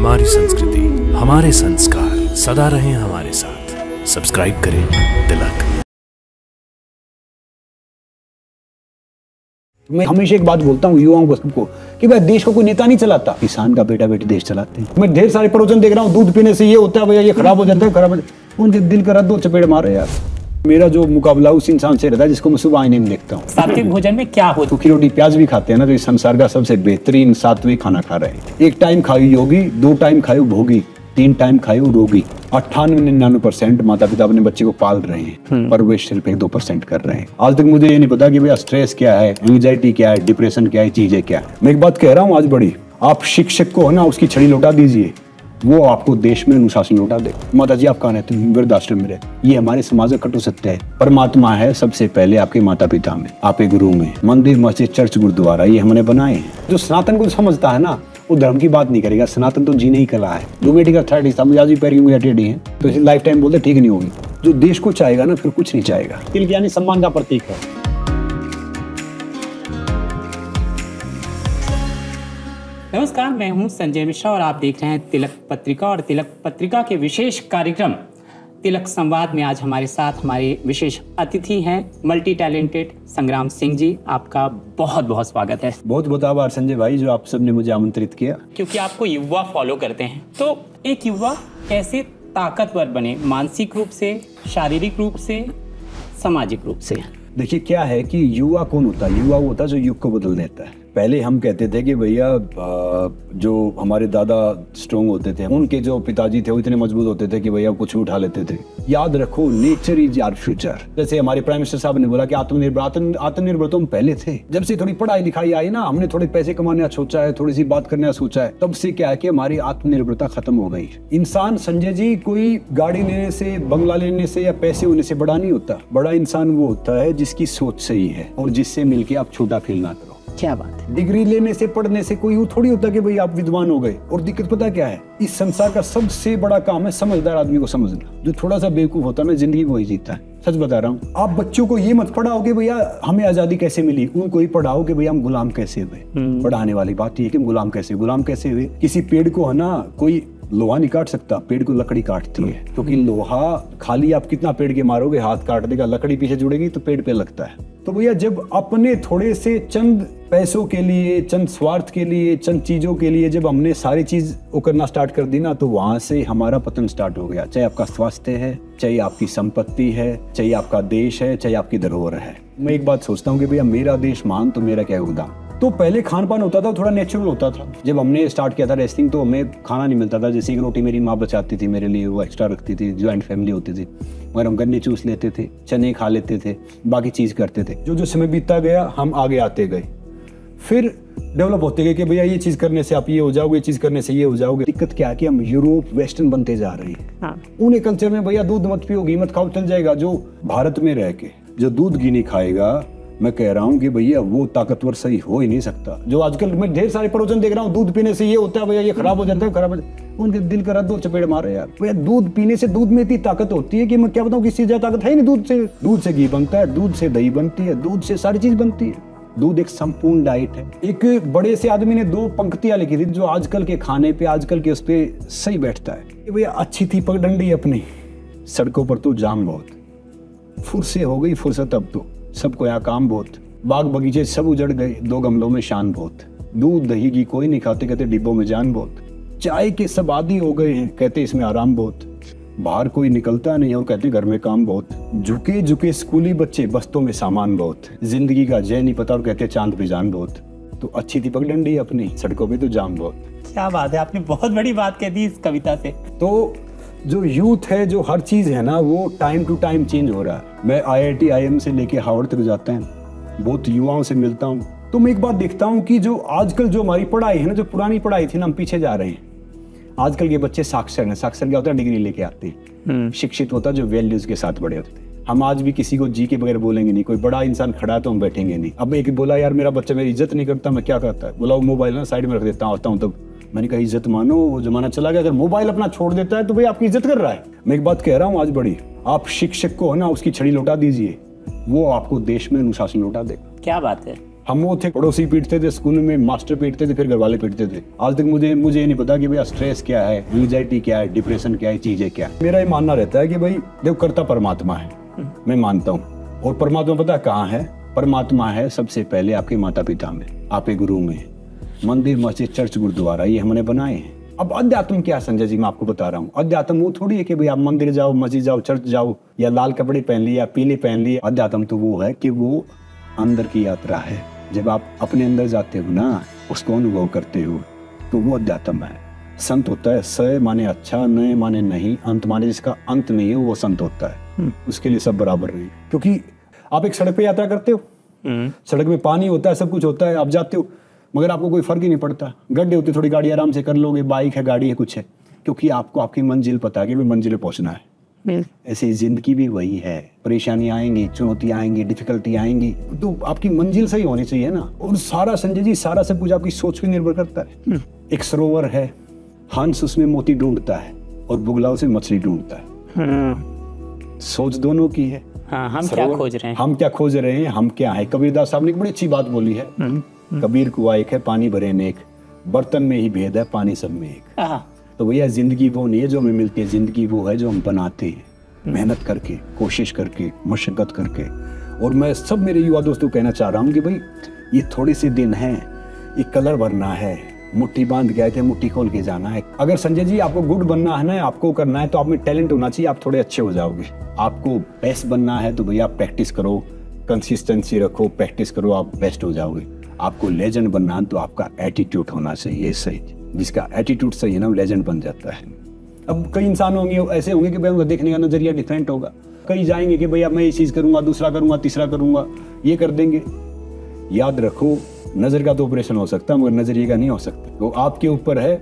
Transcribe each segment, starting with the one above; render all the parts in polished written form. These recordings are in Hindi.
हमारी संस्कृति, हमारे संस्कार सदा रहें हमारे साथ। सब्सक्राइब करें तिलक। मैं हमेशा एक बात बोलता हूँ युवाओं को सबको कि भाई देश को कोई नेता नहीं चलाता, किसान का बेटा बेटी देश चलाते हैं। मैं ढेर सारे प्रवचन देख रहा हूँ, दूध पीने से ये होता है भैया, ये खराब हो जाता है, खराब हो जाता है। उनके दिल का दो चपेट मारे यार। मेरा जो मुकाबला उस इंसान से रहता है जिसको मैं सुबह आईने में देखता हूँ। सात्विक भोजन में क्या हो? सूखी रोटी प्याज भी खाते हैं ना, तो इस संसार का सबसे बेहतरीन सात्विक खाना खा रहे हैं। एक टाइम खाओ योगी, 2 टाइम खाओ भोगी, 3 टाइम खाओ रोगी। 98-99% माता पिता अपने बच्चे को पाल रहे हैं, पर वे सिर्फ 1-2% कर रहे हैं। आज तक मुझे ये नहीं पता कि भैया स्ट्रेस क्या है, एंग्जाइटी क्या है, डिप्रेशन क्या है, चीजें क्या है। मैं एक बात कह रहा हूँ आज बड़ी, आप शिक्षक को है ना उसकी छड़ी लौटा दीजिए, वो आपको देश में अनुशासन लौटा दे। माता जी आप कहाँ रहते हैं? वृद्धाश्रम में रहते। ये हमारे समाज का कटु सत्य है। परमात्मा है सबसे पहले आपके माता पिता में, आपके गुरु में। मंदिर मस्जिद चर्च गुरुद्वारा ये हमने बनाए हैं। जो सनातन को समझता है ना वो धर्म की बात नहीं करेगा। सनातन तो जीने ही कला है। जो मेडिकल अथॉरिटी समझ आज भी पैरी हुई टेढ़ी है तो इसे लाइफ टाइम बोलते ठीक नहीं होगी। जो देश को चाहेगा ना फिर कुछ नहीं चाहेगा। तिलक यानी सम्मान का प्रतीक है। नमस्कार, मैं हूं संजय मिश्रा और आप देख रहे हैं तिलक पत्रिका। और तिलक पत्रिका के विशेष कार्यक्रम तिलक संवाद में आज हमारे साथ हमारे विशेष अतिथि हैं मल्टी टैलेंटेड संग्राम सिंह जी। आपका बहुत बहुत स्वागत है। बहुत बहुत आभार संजय भाई जो आप सबने मुझे आमंत्रित किया। क्योंकि आपको युवा फॉलो करते हैं, तो एक युवा कैसे ताकतवर बने, मानसिक रूप से, शारीरिक रूप से, सामाजिक रूप से? देखिए क्या है कि युवा कौन होता है? युवा वो होता है जो युग को बदल देता है। पहले हम कहते थे कि भैया जो हमारे दादा स्ट्रॉन्ग होते थे, उनके जो पिताजी थे वो इतने मजबूत होते थे कि भैया कुछ उठा लेते थे। याद रखो नेचर इज आवर फ्यूचर। जैसे हमारे प्राइम मिनिस्टर साहब ने बोला कि आत्मनिर्भर तो हम पहले थे। जब से थोड़ी पढ़ाई लिखाई आई ना, हमने थोड़े पैसे कमाने का सोचा है, थोड़ी सी बात करने का सोचा है, तब से क्या है कि हमारी आत्मनिर्भरता खत्म हो गई। इंसान संजय जी कोई गाड़ी लेने से, बंगला लेने से या पैसे होने से बड़ा नहीं होता। बड़ा इंसान वो होता है जिसकी सोच सही है और जिससे मिलके आप छोटा फील ना करो। क्या बात है। डिग्री लेने से, पढ़ने से कोई थोड़ी होता कि भाई आप विद्वान हो गए। और दिक्कत पता क्या है, इस संसार का सबसे बड़ा काम है समझदार आदमी को समझना। जो थोड़ा सा बेवकूफ होता है ना जिंदगी वही जीता है। सच बता रहा हूँ। आप बच्चों को ये मत पढ़ाओ कि भैया हमें आजादी कैसे मिली, उनको ही पढ़ाओ कि भैया हम गुलाम कैसे हुए। पढ़ाने वाली बात ये है कि गुलाम कैसे हुए। किसी पेड़ को है ना कोई लोहा नहीं काट सकता, पेड़ को लकड़ी काटती है। क्योंकि लोहा खाली आप कितना पेड़ के मारोगे, हाथ काट देगा, लकड़ी पीछे जुड़ेगी तो पेड़ पे लगता है। तो भैया जब अपने थोड़े से चंद पैसों के लिए, चंद स्वार्थ के लिए, चंद चीजों के लिए जब हमने सारी चीज वो करना स्टार्ट कर दी ना, तो वहां से हमारा पतन स्टार्ट हो गया। चाहे आपका स्वास्थ्य है, चाहे आपकी संपत्ति है, चाहे आपका देश है, चाहे आपकी धरोहर है। मैं एक बात सोचता हूँ कि भैया मेरा देश महान तो मेरा क्या योगदान। तो पहले खान पान होता था, थोड़ा नेचुरल होता था। जब हमने स्टार्ट किया था रेसलिंग तो हमें खाना नहीं मिलता था। जैसे एक रोटी मेरी माँ बचाती थी मेरे लिए, वो एक्स्ट्रा रखती थी। ज्वाइंट फैमिली होती थी, मगर हम गन्ने चूस लेते थे, चने खा लेते थे, बाकी चीज करते थे। जो समय बीतता गया हम आगे आते गए, फिर डेवलप होते गए कि भैया ये चीज करने से आप ये हो जाओगे, ये चीज करने से ये हो जाओगे। दिक्कत क्या है कि हम यूरोप वेस्टर्न बनते जा रहे हैं। हाँ। उन्हें कल्चर में भैया दूध मत पियो, घी मत खाओ, चल जाएगा। जो भारत में रह के जो दूध घी नहीं खाएगा, मैं कह रहा हूँ कि भैया वो ताकतवर सही हो ही नहीं सकता। जो आजकल मैं ढेर सारे प्रवचन देख रहा हूँ, दूध पीने से ये होता है भैया, ये खराब हो जाता है, खराब हो जाता है। उनके दिल का दो चपेट मारे यार। भैया दूध पीने से, दूध में इतनी ताकत होती है कि मैं क्या बताऊँ, किसी ज्यादा ताकत है नहीं। दूध से घी बनता है, दूध से दही बनती है, दूध से सारी चीज बनती है। दूध एक संपूर्ण डाइट है। एक बड़े से आदमी ने 2 पंक्तियां लिखी थी जो आजकल के खाने पे, आजकल के उस पे सही बैठता है। भैया अच्छी थी पगडंडी अपनी, सड़कों पर तो जाम बहुत, फुर्से हो गई फुर्सत अब तो, सबको यहाँ काम बहुत, बाग बगीचे सब उजड़ गए, 2 गमलों में शान बहुत। दूध दही घी कोई नहीं खाते, कहते डिब्बों में जान बहुत। चाय के सब आदी हो गए हैं, कहते इसमें आराम बहुत। बाहर कोई निकलता नहीं और कहते घर में काम बहुत। झुके झुके स्कूली बच्चे, बस्तों में सामान बहुत। जिंदगी का जय नहीं पता और कहते चांद पे जान बहुत। तो अच्छी थी पगडंडी अपनी, सड़कों पे तो जाम बहुत। क्या बात है, आपने बहुत बड़ी बात कह दी इस कविता से। तो जो यूथ है, जो हर चीज है ना, वो टाइम टू टाइम चेंज हो रहा है। मैं IIT IIM से लेके हार्वर्ड तक जाता है, बहुत युवाओं से मिलता हूँ। तो मैं एक बात देखता हूँ कि जो आजकल जो हमारी पढ़ाई है ना, जो पुरानी पढ़ाई थी ना, हम पीछे जा रहे हैं। आजकल के बच्चे साक्षर हैं। साक्षर क्या होता है? डिग्री लेके आते हैं। शिक्षित होता है जो वैल्यूज के साथ बड़े होते हैं। हम आज भी किसी को जी के बगैर बोलेंगे नहीं। कोई बड़ा इंसान खड़ा है तो हम बैठेंगे नहीं। अब एक बोला यार मेरा बच्चा मेरी इज्जत नहीं करता, मैं क्या करता है, बोला वो मोबाइल ना साइड में रख देता हूँ। तब मैंने कहा इज्जत मानो, वो जमाना चला गया। अगर मोबाइल अपना छोड़ देता है तो भाई आपकी इज्जत कर रहा है। मैं एक बात कह रहा हूँ आज बड़ी, आप शिक्षक को है ना उसकी छड़ी लौटा दीजिए, वो आपको देश में अनुशासन लौटा देगा। क्या बात है। हम वो थे, पड़ोसी पीटते थे स्कूल में, मास्टर पीटते थे, फिर घर वाले पीटते थे। आज तक मुझे ये नहीं पता कि भैया स्ट्रेस क्या है, एंग्जाइटी क्या है, डिप्रेशन क्या है, चीजें क्या है। मेरा ये मानना रहता है कि भाई देखो करता परमात्मा है, मैं मानता हूँ। और परमात्मा पता कहाँ है? परमात्मा है सबसे पहले आपके माता पिता में, आपके गुरु में। मंदिर, मस्जिद, चर्च, गुरुद्वारा ये हमने बनाए हैं। अब अध्यात्म क्या है संजय जी, मैं आपको बता रहा हूँ। अध्यात्म वो थोड़ी है कि भाई आप मंदिर जाओ, मस्जिद जाओ, चर्च जाओ, या लाल कपड़े पहन लिए या पीले पहन लिए। अध्यात्म तो वो है कि वो अंदर की यात्रा है। जब आप अपने अंदर जाते हो ना, उसको अनुभव करते हो, तो वो अध्यात्म है। संत होता है स माने अच्छा, न माने नहीं, अंत माने जिसका अंत नहीं है, वो संत होता है। उसके लिए सब बराबर नहीं। क्योंकि आप एक सड़क पे यात्रा करते हो, सड़क में पानी होता है, सब कुछ होता है, आप जाते हो, मगर आपको कोई फर्क ही नहीं पड़ता। गड्ढे होते, थोड़ी गाड़ी आराम से कर लोगे, बाइक है, गाड़ी है, कुछ है, क्योंकि आपको आपकी मंजिल पता है कि मंजिल पे पहुंचना है। ऐसे जिंदगी भी वही है। परेशानी आएंगी, चुनौती आएंगी, डिफिकल्टी आएंगी, तो आपकी मंजिल सही होनी चाहिए ना। और सारा संजय जी, सारा सब कुछ आपकी सोच पे निर्भर करता है। एक सरोवर है, हंस उसमें मोती ढूंढता है और बुगला उसे मछली ढूंढता है। सोच दोनों की है। हम क्या खोज रहे हैं, हम क्या खोज रहे हैं, हम क्या है। कबीरदास साहब ने एक बड़ी अच्छी बात बोली है, कबीर कुआ एक है, पानी भरे नेक, बर्तन में ही भेद है, पानी सब में एक। तो भैया जिंदगी वो नहीं है जो हमें मिलती है, जिंदगी वो है जो हम बनाते हैं, मेहनत करके, कोशिश करके, मशक्कत करके। और मैं सब मेरे युवा दोस्तों को कहना चाह रहा हूँ कि भाई ये थोड़े से दिन हैं, ये कलर भरना है, मुट्ठी बांध के आए थे, मुट्ठी खोल के जाना है। अगर संजय जी आपको गुड बनना है ना, आपको करना है, तो आप में टैलेंट होना चाहिए, आप थोड़े अच्छे हो जाओगे। आपको बेस्ट बनना है तो भैया आप प्रैक्टिस करो, कंसिस्टेंसी रखो, प्रैक्टिस करो, आप बेस्ट हो जाओगे। आपको लेजेंड बनना है तो आपका एटीट्यूड होना चाहिए सही। जिसका एटीट्यूड सही है ना, वो लेजेंड बन जाता है। अब कई इंसान होंगे ऐसे होंगे कि भाई उनका देखने का नजरिया डिफरेंट होगा। कई जाएंगे कि भैया मैं ये चीज करूंगा, दूसरा करूंगा, तीसरा करूंगा, ये कर देंगे। याद रखो, नजर का तो ऑपरेशन हो सकता है, मगर नजरिए का नहीं हो सकता। तो आपके ऊपर है।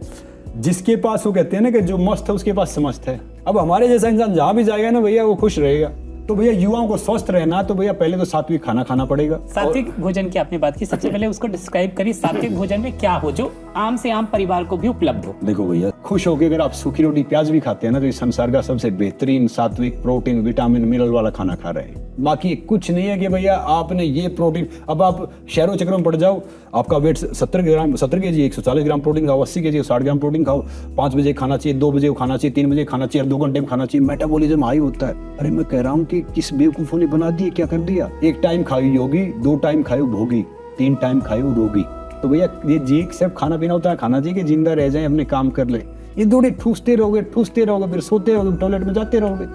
जिसके पास, वो कहते हैं ना कि जो मस्त है उसके पास समस्त है। अब हमारे जैसा इंसान जहां भी जाएगा ना भैया, वो खुश रहेगा। तो भैया युवाओं को स्वस्थ रहना, तो भैया पहले तो सात्विक खाना खाना पड़ेगा। सात्विक भोजन की आपने बात की, सबसे पहले उसको डिस्क्राइब करिए। सात्विक भोजन में क्या हो जो आम से आम परिवार को भी उपलब्ध हो? देखो भैया, खुश होके अगर आप सूखी रोटी प्याज भी खाते हैं ना, तो इस संसार का सबसे बेहतरीन सात्विक प्रोटीन, विटामिन, मिनरल वाला खाना खा रहे हैं। बाकी कुछ नहीं है कि भैया आपने ये प्रोटीन, अब आप शहरों चक्रों में पड़ जाओ, आपका वेट 70 kg 140 ग्राम प्रोटीन खाओ, 80 kg 60 ग्राम प्रोटीन खाओ, 5 बजे खाना चाहिए, 2 बजे खाना चाहिए, 3 बजे खाना चाहिए, 2 घंटे में खाना चाहिए, मेटाबॉलिज्म हाई होता है। अरे मैं कह रहा हूँ कि किस बेवकूफों ने बना दिया, क्या कर दिया। 1 टाइम खाई योगी, 2 टाइम खाओ भोगी, 3 टाइम खाओ रोगी। तो भैया ये जी सब खाना पीना होता है, खाना चाहिए कि जिंदा रह जाए, अपने काम कर ले। ये थोड़े ठूसते रहोगे, फिर सोते रहोगे, टॉयलेट में जाते रहोगे।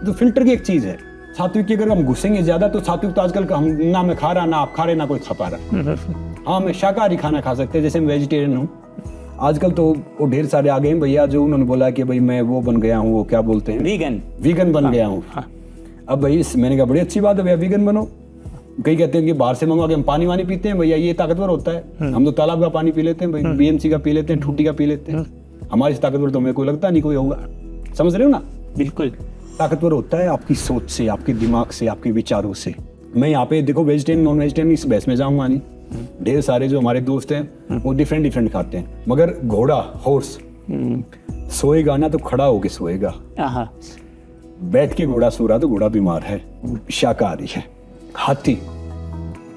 तो फिल्टर की एक चीज है। सात्विक की अगर हम घुसेंगे ज्यादा, तो सात्विक तो आजकल का हम ना मैं खा रहा, ना आप खा रहे, ना कोई खा पा रहा। हाँ, मैं शाकाहारी खाना खा सकते हैं, जैसे मैं वेजिटेरियन हूँ। आजकल तो वो ढेर सारे आ गए हैं भैया, जो उन्होंने बोला कि भाई मैं वो बन गया हूँ, वो क्या बोलते हैं, वीगन बन गया हूँ। अब भाई मैंने कहा बड़ी अच्छी बात है भैया, वीगन बनो। कई कहते हैं कि बाहर से मंगवा के हम पानी वानी पीते हैं, भैया ये ताकतवर होता है। हम तो तालाब का पानी पी लेते हैं भाई, बीएमसी का पी लेते हैं, ठूटी का पी लेते हैं। हमारी ताकतवर तो मेरे को लगता नहीं कोई होगा। समझ रहे हो ना? बिल्कुल। ताकतवर होता है आपकी सोच से, आपके दिमाग से, आपके विचारों से। मैं यहाँ पे देखो वेजिटेरियन नॉन वेजिटेरियन इस बहस में जाऊंगा नहीं। ढेर सारे जो हमारे दोस्त हैं वो डिफरेंट खाते हैं, मगर घोड़ा, हॉर्स सोएगा ना तो खड़ा होके सोएगा। बैठ के घोड़ा सो रहा तो घोड़ा बीमार है, शाकाहारी है। हाथी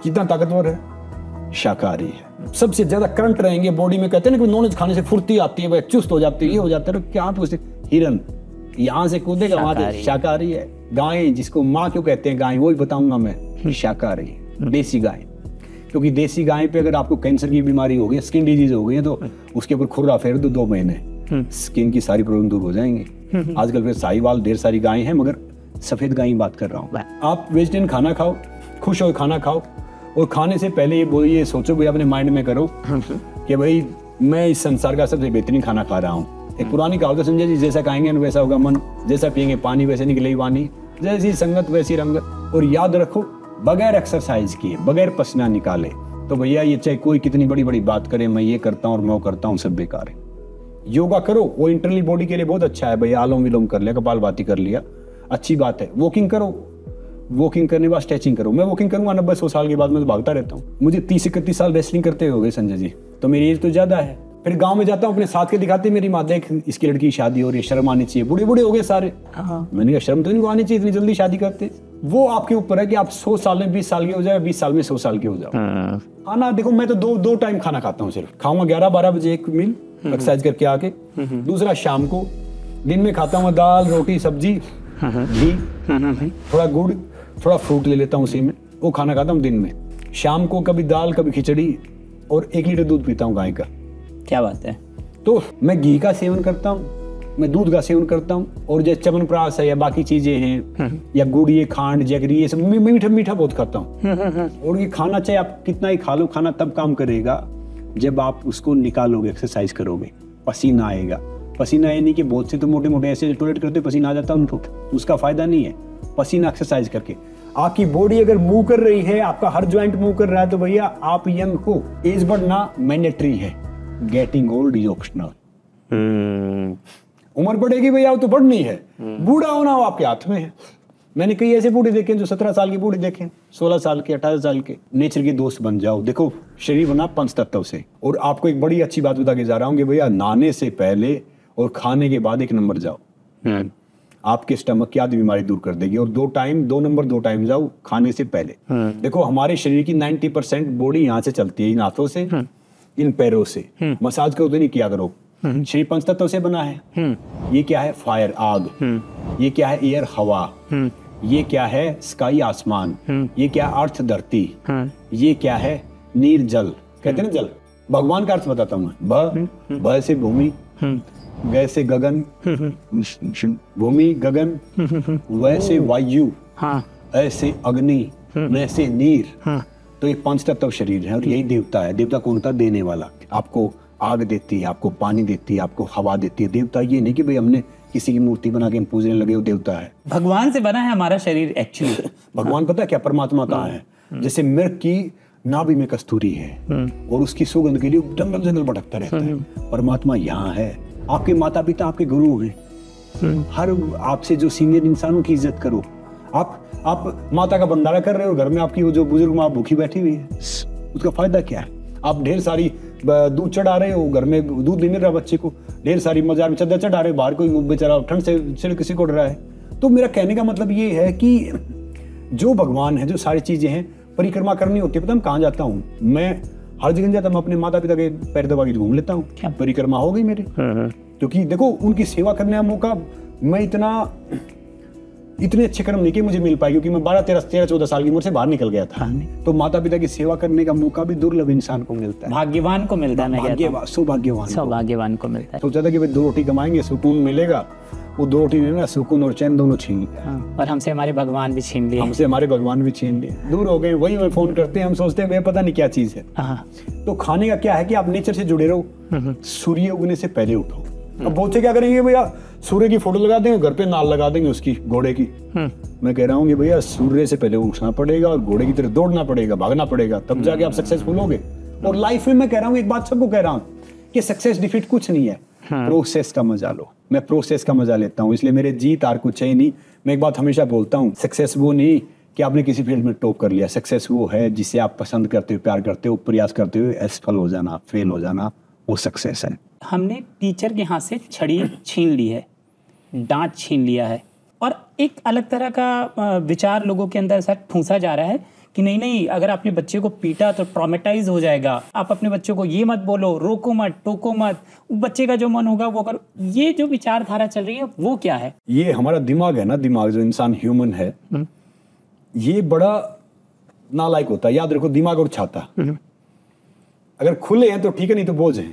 कितना ताकतवर है, शाकाहारी है। सबसे ज्यादा करंट रहेंगे बॉडी में, कहते हैं ना कि नॉनवेज खाने से फुर्ती आती है, चुस्त हो जाती है, ये हो जाता है। क्या पूछते, हिरन यहाँ से कूदेगा वहां से, शाकाहारी है। गाय, जिसको माँ क्यों कहते हैं गाय, वो भी बताऊंगा मैं, शाकाहारी है। देसी गाय, क्योंकि देसी गाय पे अगर आपको कैंसर की बीमारी हो गई, स्किन डिजीज हो गई है, तो उसके ऊपर खुर्रा फेर दो 2 महीने, स्किन की सारी प्रॉब्लम दूर हो जाएंगे। आजकल फिर साहिवाल ढेर सारी गाय हैं, मगर सफेद गाय की बात कर रहा हूँ। आप वेजिटेरियन खाना खाओ, खुश हो खाना खाओ, और खाने से पहले ये सोचो भाई, अपने माइंड में करो कि भाई मैं इस संसार का सबसे बेहतरीन खाना खा रहा हूँ। एक पुरानी कहावत है संजय जी, जैसा खाएंगे वैसा होगा मन, जैसा पिएंगे पानी वैसे निकलेगी वाणी, जैसी संगत वैसी रंगत। और याद रखो, बगैर एक्सरसाइज किए, बगैर पसीना निकाले, तो भैया ये चाहे कोई कितनी बड़ी बड़ी बात करे, मैं ये करता हूँ और मैं वो करता हूँ, सब बेकार है। योगा करो, वो इंटरनल बॉडी के लिए बहुत अच्छा है भैया। आलोम विलोम कर लिया, कपालभाति कर लिया, अच्छी बात है। वॉकिंग करो, वॉकिंग करने के बाद स्ट्रेचिंग करो। मैं वॉकिंग करूंगा 90-100 साल के बाद, मैं तो भागता रहता हूँ। मुझे 30-31 साल रेसलिंग करते हो गए संजय जी, तो मेरी एज तो ज्यादा है। फिर गांव में जाता हूँ, अपने साथ के दिखाते, मेरी माँ देख इसकी लड़की की शादी हो रही है, शर्म आनी चाहिए, बूढ़े बूढ़े हो गए सारे। मैंने कहा शर्म तो इनको आनी चाहिए, इतनी जल्दी शादी करते। वो आपके ऊपर है कि आप 100 साल में 20 साल के हो जाए, 20 साल में 100 साल के हो जाओ। खाना देखो, मैं तो दो टाइम खाना खाता हूँ, सिर्फ खाऊंगा 11-12 बजे एक मील एक्सरसाइज करके आके, दूसरा शाम को। दिन में खाता हूँ दाल रोटी सब्जी घी थोड़ा गुड़ थोड़ा फ्रूट ले लेता हूँ उसी में, वो खाना खाता हूँ दिन में। शाम को कभी दाल कभी खिचड़ी और 1 लीटर दूध पीता हूँ गाय का। क्या बात है। तो मैं घी का सेवन करता हूँ, मैं दूध का सेवन करता हूँ, और जैसे च्यवनप्राश है या बाकी चीजें हैं या गुड़ ये खांड जगरी ये सब मीठा मीठा बहुत खाता हूँ। और ये खाना चाहे आप कितना ही खा लो, खाना तब काम करेगा जब आप उसको निकालोगे, एक्सरसाइज करोगे, पसीना आएगा। पसीना ये नहीं कि बहुत से तो मोटे मोटे ऐसे टॉयलेट करते पसीना आ जाता है उनको, उसका फायदा नहीं है। पसीना एक्सरसाइज करके आपकी बॉडी अगर मूव कर रही है, आपका हर जॉइंट मूव कर रहा है, तो भैया आप यंग हो। एज बढ़ना मैंडेटरी है, गेटिंग ओल्ड इज ऑप्शनल। उम्र बढ़ेगी भैया, वो तो बढ़नी है। बूढ़ा होना वो आपके हाथ में है। मैंने कई ऐसे बूढ़े देखे जो 17 साल के बूढ़े देखे, 16 साल के 18 साल के। नेचर के दोस्त बन जाओ। देखो शरीर बना 5 तत्व से। और आपको एक बड़ी अच्छी बात बता के जा रहा हूँ कि भैया नहाने से पहले और खाने के बाद 1 नंबर जाओ, आपके स्टमक की आधी बीमारी दूर कर देगी। और 2 टाइम जाओ खाने से पहले। देखो हमारे शरीर की 90% बॉडी यहाँ से चलती है, इन हाथों से इन पैरों से। मसाज करो तो नहीं किया करो। शरीर 5 तत्वों से बना है। ये क्या है? फायर आग, ये क्या है? एयर हवा, ये क्या है? स्काई आसमान, ये क्या? अर्थ धरती, ये क्या है? नीर जल। कहते हैं ना जल, भगवान का अर्थ बताता हूँ मैं। भ से भूमि, ग से गगन, भूमि गगन, व से वायु, ऐसे अग्नि, न से नीर। तो ये 5 तत्व शरीर है और यही देवता है। देवता कौन होता है? देने वाला। आपको आग देती है, आपको पानी देती है, आपको हवा देती है। देवता ये नहीं कि भाई हमने किसी की मूर्ति बना के हम पूजने लगे, वो देवता है। भगवान से बना है हमारा शरीर एक्चुअली। भगवान पता है क्या? परमात्मा कहाँ है? जैसे मिर्ग की नाभि में कस्तूरी है और उसकी सुगंध के लिए जंगल जंगल भटकता रहता है, परमात्मा यहाँ है। आपके माता पिता आपके गुरु हैं। हर आपसे जो सीनियर इंसानों की इज्जत करो। आप माता का भंडारा कर रहे हो, घर में आपकी वो जो बुजुर्ग माँ भूखी बैठी हुई है, उसका फायदा क्या है? आप ढेर सारी दूध चढ़ा रहे हो, घर में दूध नहीं मिल रहा बच्चे को, ढेर सारी मजार में चादर चढ़ा रहे हो, बाहर कोई बेचारा ठंड से सिर किसी को डर रहा है। तो मेरा कहने का मतलब ये है कि जो भगवान है, जो सारी चीजें हैं, परिक्रमा करनी होती है। पता हम कहाँ जाता हूँ? मैं हर जगह जाता हूँ, मैं अपने माता पिता के पैर दबा के घूम लेता हूँ। परिक्रमा हो गई मेरी। क्योंकि देखो उनकी सेवा करने का मौका मैं इतने अच्छे कर्म नहीं कि मुझे मिल पाए, क्योंकि मैं 12-13-14 साल की उम्र से बाहर निकल गया था। तो माता पिता की सेवा करने का मौका भी दुर्लभ इंसान को मिलता है। भाग्यवान को मिलता है। सौभाग्यवान को मिलता है। सोचा था कि भाई 2 रोटी कमाएंगे, सुकून मिलेगा। वो 2 रोटी में सुकून और चैन दोनों छीन लिया। और हमसे हमारे भगवान भी छीन लिए। दूर हो गए। वही हमें फोन करते हैं, हम सोचते हैं पता नहीं क्या चीज है। तो खाने का क्या है कि आप नेचर से जुड़े रहो। सूर्य उगने से पहले उठो। अब बहुत से क्या करेंगे भैया, सूर्य की फोटो लगा देंगे, घर पे नाल लगा देंगे उसकी, घोड़े की। मैं कह रहा हूँ कि भैया सूर्य से पहले उठना पड़ेगा और घोड़े की तरह दौड़ना पड़ेगा, भागना पड़ेगा, तब जाके आप सक्सेसफुल होगे। और लाइफ में मैं कह रहा हूँ, एक बात सबको कह रहा हूँ कि सक्सेस डिफीट कुछ नहीं है। प्रोसेस का मजा लो। मैं प्रोसेस का मजा लेता हूँ, इसलिए मेरे जीत हार कुछ है नहीं। मैं एक बात हमेशा बोलता हूँ, सक्सेस वो नहीं कि आपने किसी फील्ड में टॉप कर लिया। सक्सेस वो है जिसे आप पसंद करते हो, प्यार करते हो, प्रयास करते हो, असफल हो जाना, फेल हो जाना, वो सक्सेस है। हमने टीचर के हाथ से छड़ी छीन ली है, डांट छीन लिया है, और एक अलग तरह का विचार लोगों के अंदर ऐसा ठूंसा जा रहा है कि नहीं, अगर आपने बच्चे को पीटा तो ट्रॉमेटाइज हो जाएगा। आप अपने बच्चों को ये मत बोलो, रोको मत, टोको मत, बच्चे का जो मन होगा वो करो। ये जो विचारधारा चल रही है वो क्या है? ये हमारा दिमाग है ना, दिमाग जो इंसान ह्यूमन है, ये बड़ा नालायक होता है। याद रखो, दिमाग और छाता अगर खुले हैं तो ठीक है, नहीं तो बोझ है।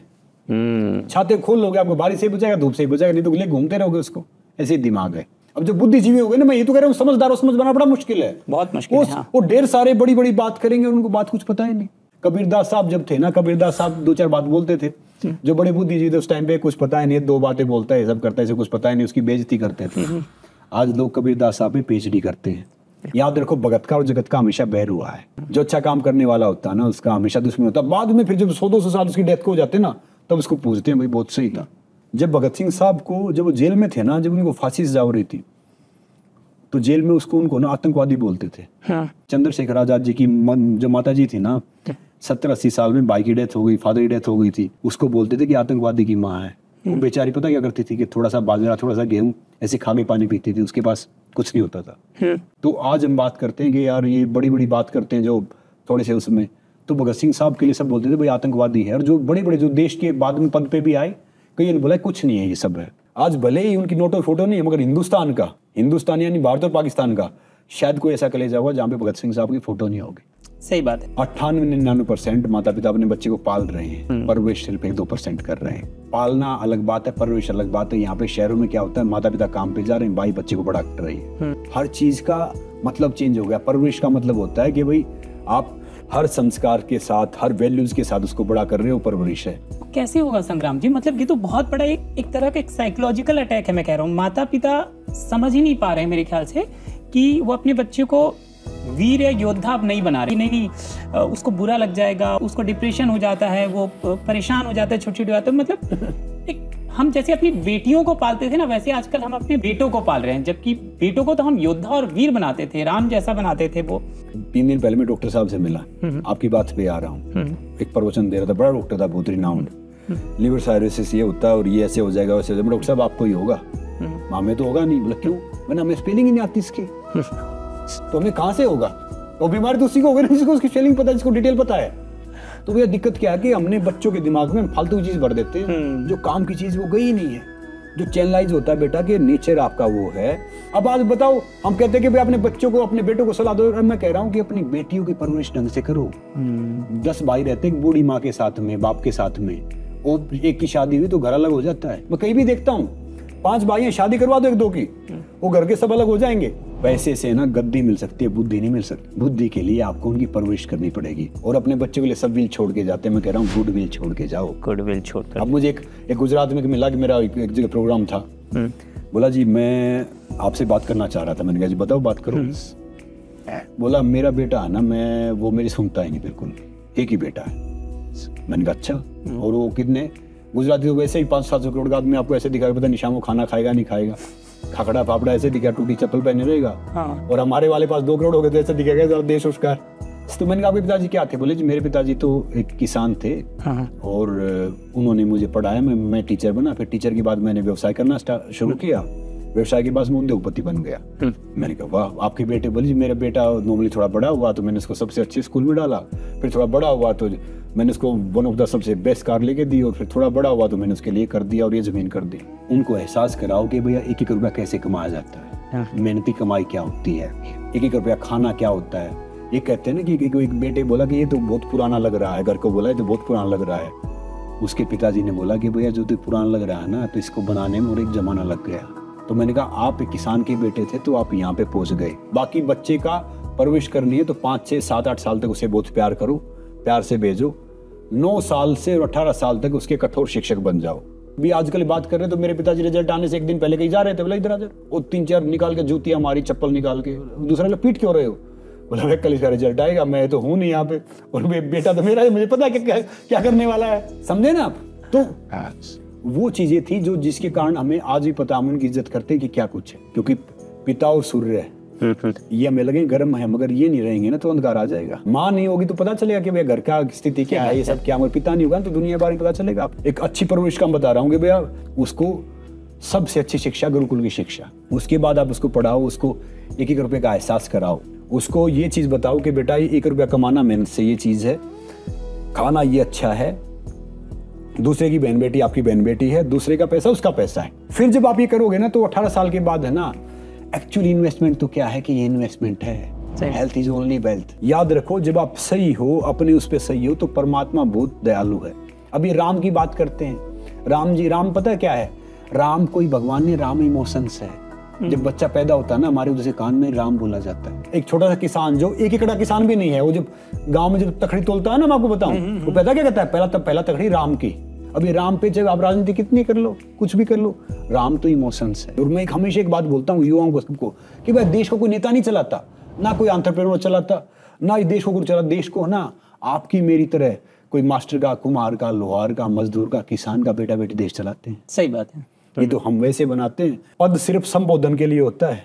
छाते खोल लोगे, आपको बारिश से बचाएगा, धूप से बचाएगा, नहीं तो ले घूमते रहोगे उसको। ऐसे ही दिमाग है। अब जो बुद्धिजीवी हो गए ना, मैं ये तो कह रहा हूँ, समझदारों समझ बना बड़ा मुश्किल है, बहुत मुश्किल है। हाँ। वो ढेर सारे बड़ी बड़ी बात करेंगे, उनको बात कुछ पता ही नहीं। कबीरदास साहब जब थे ना, कबीरदास साहब 2-4 बात बोलते थे। जो बड़े बुद्धिजीवी थे उस टाइम पे, कुछ पता ही नहीं, 2 बातें बोलता है, सब करता है, कुछ पता ही नहीं, उसकी बेइज्जती करते थे। आज लोग कबीरदास साहब पे पीएचडी करते हैं। याद रखो, भगत का और जगत का हमेशा बैर हुआ है। जो अच्छा काम करने वाला होता है ना, उसका हमेशा दुश्मन होता है। बाद में फिर जब 100-200 साल उसकी डेथ को हो जाते ना, तब उसको पूछते हैं भाई बहुत सही था। जब भगत सिंह साहब को, जब वो जेल में थे ना, जब उनको फांसी सजा हो रही थी, तो जेल में उनको ना आतंकवादी बोलते थे। चंद्रशेखर आजाद जी की जो माता जी थी ना, 70-80 साल में भाई की डेथ हो गई, फादर की डेथ हो गई थी, उसको बोलते थे कि आतंकवादी की माँ है। वो बेचारी पता क्या करती थी कि थोड़ा सा बाजरा, थोड़ा सा गेहूं ऐसे खा के पानी पीती थी। उसके पास कुछ नहीं होता था। तो आज हम बात करते हैं कि यार ये बड़ी बड़ी बात करते हैं जो थोड़े से उसमें, तो भगत सिंह साहब के लिए सब बोलते थे भाई आतंकवादी है, और जो बड़े बड़े जो देश के बाद में पद पे भी आए कई ने बोला कुछ नहीं है ये सब है। आज भले ही उनकी नोट और फोटो नहीं है, मगर हिंदुस्तान यानी भारत और पाकिस्तान का शायद कोई ऐसा कलेजा होगा जहाँ पे भगत सिंह साहब की फोटो नहीं होगी। सही बात है। 98-99% माता पिता अपने बच्चे को पाल रहे हैं, परवरिश सिर्फ 1-2% कर रहे हैं। पालना अलग बात है, परवरिश अलग बात है। यहाँ पे शहरों में क्या होता है, माता पिता काम पे जा रहे हैं, भाई बच्चे को बड़ा कर रही है। हर चीज का मतलब चेंज हो गया। परवरिश का मतलब होता है कि भाई आप हर संस्कार के साथ, हर वैल्यूज के साथ उसको बड़ा कर रहे हो, परवरिश है। कैसे होगा संग्राम जी? मतलब ये तो बहुत बड़ा एक तरह का एक साइकोलॉजिकल अटैक है। मैं कह रहा हूँ माता पिता समझ ही नहीं पा रहे हैं मेरे ख्याल से कि वो अपने बच्चे को वीर या योद्धा अब नहीं बना रहे। नहीं उसको बुरा लग जाएगा, उसको डिप्रेशन हो जाता है, वो परेशान हो जाता है छोटी छोटी बातों। मतलब एक हम जैसे अपनी बेटियों को पालते थे ना, वैसे आजकल हम अपने बेटों को पाल रहे हैं, जबकि बेटों को तो हम योद्धा और वीर बनाते थे, राम जैसा बनाते थे। वो 3 दिन पहले मैं डॉक्टर साहब से मिला, आपकी बात पे आ रहा हूँ। एक प्रवचन दे रहा था, बड़ा डॉक्टर था, बहुत रिनाउंड। लिवर साइरोसिस ये होता है और ये ऐसे हो जाएगा वैसे हो जाएगा। डॉक्टर साहब आपको ही होगा, हमें तो होगा नहीं। बोला क्यों? मैंने हमें स्पेलिंग ही नहीं आती इसकी, तो हमें कहाँ से होगा? वो बीमारी तो उसी को होगी ना जिसको उसकी स्पेलिंग पता है, जिसको डिटेल पता है। तो भैया दिक्कत क्या है कि हमने बच्चों के दिमाग में फालतू की चीज भर देते हैं, जो काम की चीज वो गई ही नहीं है। जो चैनलाइज होता है बेटा कि नेचर आपका वो है। अब आज बताओ, हम कहते हैं कि भाई अपने बच्चों को, अपने बेटों को सलाह दो। मैं कह रहा हूँ कि अपनी बेटियों की परवरिश ढंग से करो। 10 भाई रहते हैं बूढ़ी माँ के साथ में, बाप के साथ में, और एक की शादी हुई तो घर अलग हो जाता है। मैं कहीं भी देखता हूँ 5 भाई हैं, शादी करवा दो 1-2 की, वो घर के सब अलग हो जाएंगे। पैसे से ना गद्दी मिल सकती है, बुद्धि नहीं मिल सकती। बुद्धि के लिए आपको उनकी परवरिश करनी पड़ेगी। और अपने बच्चों के लिए सब विल छोड़ के जाते हैं। मैं कह रहा हूँ गुड विल छोड़ के जाओ। गुड विल छोड़कर। अब मुझे एक गुजरात में मिला कि मेरा एक जगह प्रोग्राम था। बोला जी मैं आपसे बात करना चाह रहा था। मैंने कहा जी बताओ, बात करो। बोला मेरा बेटा है ना, मैं वो मेरी सुनता ही नहीं बिल्कुल, एक ही बेटा है। मैंने कहा अच्छा, और वो कितने? गुजराती तो वैसे ही 500-700 करोड़ का आदमी आपको ऐसे दिखाएगा, पता नहीं शाम को खाना खाएगा नहीं खाएगा, खाखड़ा फाफड़ा ऐसे दिखा, टूटी चप्पल पहने रहेगा। हाँ। और हमारे वाले पास 2 करोड़ हो गए तो ऐसे दिखेगा देश उसका। तो मैंने कहा आपके पिताजी क्या थे? बोले जी मेरे पिताजी तो एक किसान थे। हाँ। और उन्होंने मुझे पढ़ाया, मैं टीचर बना। फिर टीचर के बाद मैंने व्यवसाय करना शुरू किया। व्यवसाय के बाद मैं उद्योगपति बन गया। मैंने कहा वाह, आपके बेटे? बोले जी मेरा बेटा नॉर्मली थोड़ा बड़ा हुआ तो मैंने उसको सबसे अच्छे स्कूल में डाला। फिर थोड़ा बड़ा हुआ तो मैंने उसको वन ऑफ द सबसे बेस्ट कार लेके दी। और फिर थोड़ा बड़ा हुआ तो मैंने उसके लिए कर दिया और ये जमीन कर दी। उनको एहसास कराओ कि भैया 1-1 रुपया कैसे कमाया जाता है, मेहनती कमाई क्या होती है, 1-1 रुपया खाना क्या होता है। ये कहते हैं ना कि एक बेटे बोला कि ये तो बहुत पुराना लग रहा है, घर को बोला तो बहुत पुराना लग रहा है। उसके पिताजी ने बोला कि भैया जो तो पुराना लग रहा है ना, तो इसको बनाने में और एक जमाना लग गया। तो मैंने कहा आप एक किसान के बेटे थे तो आप यहाँ पे पहुंच गए। बाकी बच्चे का परवरिश करनी है तो 5, 6, 7, 8 साल तक उसे बहुत प्यार करो, प्यार से भेजो। 9 साल से 18 साल तक उसके कठोर शिक्षक बन जाओ। भी आजकल बात कर रहे तो मेरे पिताजी रिजल्ट आने से 1 दिन पहले कहीं जा रहे थे। बोला इधर आ जा, वो 3-4 निकाल के जूतियां मारी, चप्पल निकाल के। दूसरा लोग पीट क्यों रहे हो? बोला भाई कल इसका रिजल्ट आएगा, मैं तो हूँ नहीं यहाँ पे, और बेटा तो मेरा है, मुझे पता है क्या करने वाला है। समझे ना आप? तो वो चीजें थी जो जिसके कारण हमें आज भी पता, हम उनकी इज्जत करते हैं कि क्या कुछ है। क्योंकि पिता और सूर्य है, ये हमें लगे गर्म है, मगर ये नहीं रहेंगे ना तो अंधकार आ जाएगा। माँ नहीं होगी तो पता चलेगा कि भैया घर का स्थिति क्या है, ये सब क्या। मगर पिता नहीं होगा तो दुनिया बारे में पता चलेगा। एक अच्छी परवरिश का बता रहा हूँ कि भैया उसको सबसे अच्छी शिक्षा गुरुकुल की शिक्षा। उसके बाद आप उसको पढ़ाओ, उसको 1-1 रुपए का एहसास कराओ। उसको ये चीज बताओ कि बेटा ये 1 रुपया कमाना मेहनत से ये चीज है, खाना ये अच्छा है, दूसरे की बहन बेटी आपकी बहन बेटी है, दूसरे का पैसा उसका पैसा है। फिर जब आप ये करोगे ना तो 18 साल के बाद है ना, एक्चुअली इन्वेस्टमेंट तो क्या है कि ये इन्वेस्टमेंट है। Health is only wealth. याद रखो, जब आप सही हो, अपने उस पे सही हो, तो परमात्मा बहुत दयालु है। अभी राम की बात करते हैं। राम पता है क्या है? राम कोई भगवान नहीं, राम इमोशंस है। जब बच्चा पैदा होता है ना, हमारे उधर से कान में राम बोला जाता है। एक छोटा सा किसान जो 1 एकड़ किसान भी नहीं है, वो जब गांव में जब तखड़ी तोलता है ना, मैं आपको बताऊं, वो पैदा क्या कहता है? पहला तखड़ी राम की। अभी राम पे जब आप राजनीति कितनी कर लो, कुछ भी कर लो, राम तो इमोशंस है। और मैं हमेशा एक बात बोलता हूँ युवाओं को सबको कि भाई देश को कोई नेता नहीं चलाता, ना कोई एंटरप्रेन्योर चलाता, ना इस देश को कोई चला। देश को ना आपकी मेरी तरह कोई मास्टर का, कुम्हार का, लोहार का, मजदूर का, किसान का बेटा बेटी देश चलाते हैं। सही बात है। ये तो हम वैसे बनाते हैं। पद सिर्फ संबोधन के लिए होता है,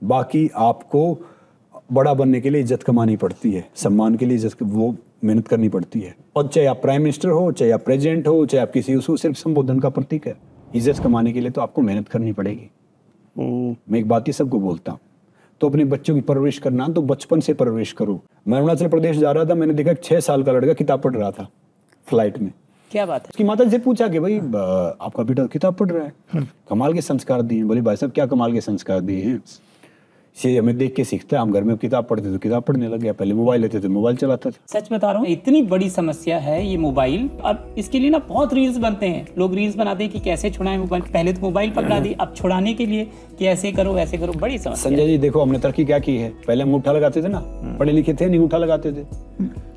बाकी आपको बड़ा बनने के लिए इज्जत कमानी पड़ती है, सम्मान के लिए इज्जत वो मेहनत करनी पड़ती है। और चाहे आप प्राइम मिनिस्टर हो, चाहे आप प्रेसिडेंट हो, चाहे आप किसी हो, सिर्फ संबोधन का प्रतीक है। इज्जत कमाने के लिए तो आपको मेहनत करनी पड़ेगी। मैं एक बात ही सबको बोलता हूँ, तो अपने बच्चों की परवरिश करना तो बचपन से परवरिश करो। मैं अरुणाचल प्रदेश जा रहा था, मैंने देखा 6 साल का लड़का किताब पढ़ रहा था फ्लाइट में। क्या बात है। उसकी माता से पूछा कि भाई आपका बेटा किताब पढ़ रहा है, कमाल के संस्कार दिए हैं। बोले भाई साहब क्या कमाल के संस्कार दिए हैं, ये हमें देख के सीखता है। हम घर में किताब पढ़ते तो किताब पढ़ने लग गया, पहले मोबाइल लेते थे मोबाइल चलाता था। सच बता रहा हूँ, इतनी बड़ी समस्या है ये मोबाइल। अब इसके लिए ना बहुत रील्स बनते हैं, लोग रील्स बनाते हैं कि कैसे छुड़ाएं मोबाइल। पहले तो मोबाइल पकड़ा दी, अब छुड़ाने के लिए कि ऐसे करो वैसे करो, बड़ी समस्या। संजय जी देखो हमने तरक्की क्या की है, पहले हम अंगूठा लगाते थे ना, पढ़े लिखे थे नहीं अंगूठा लगाते थे,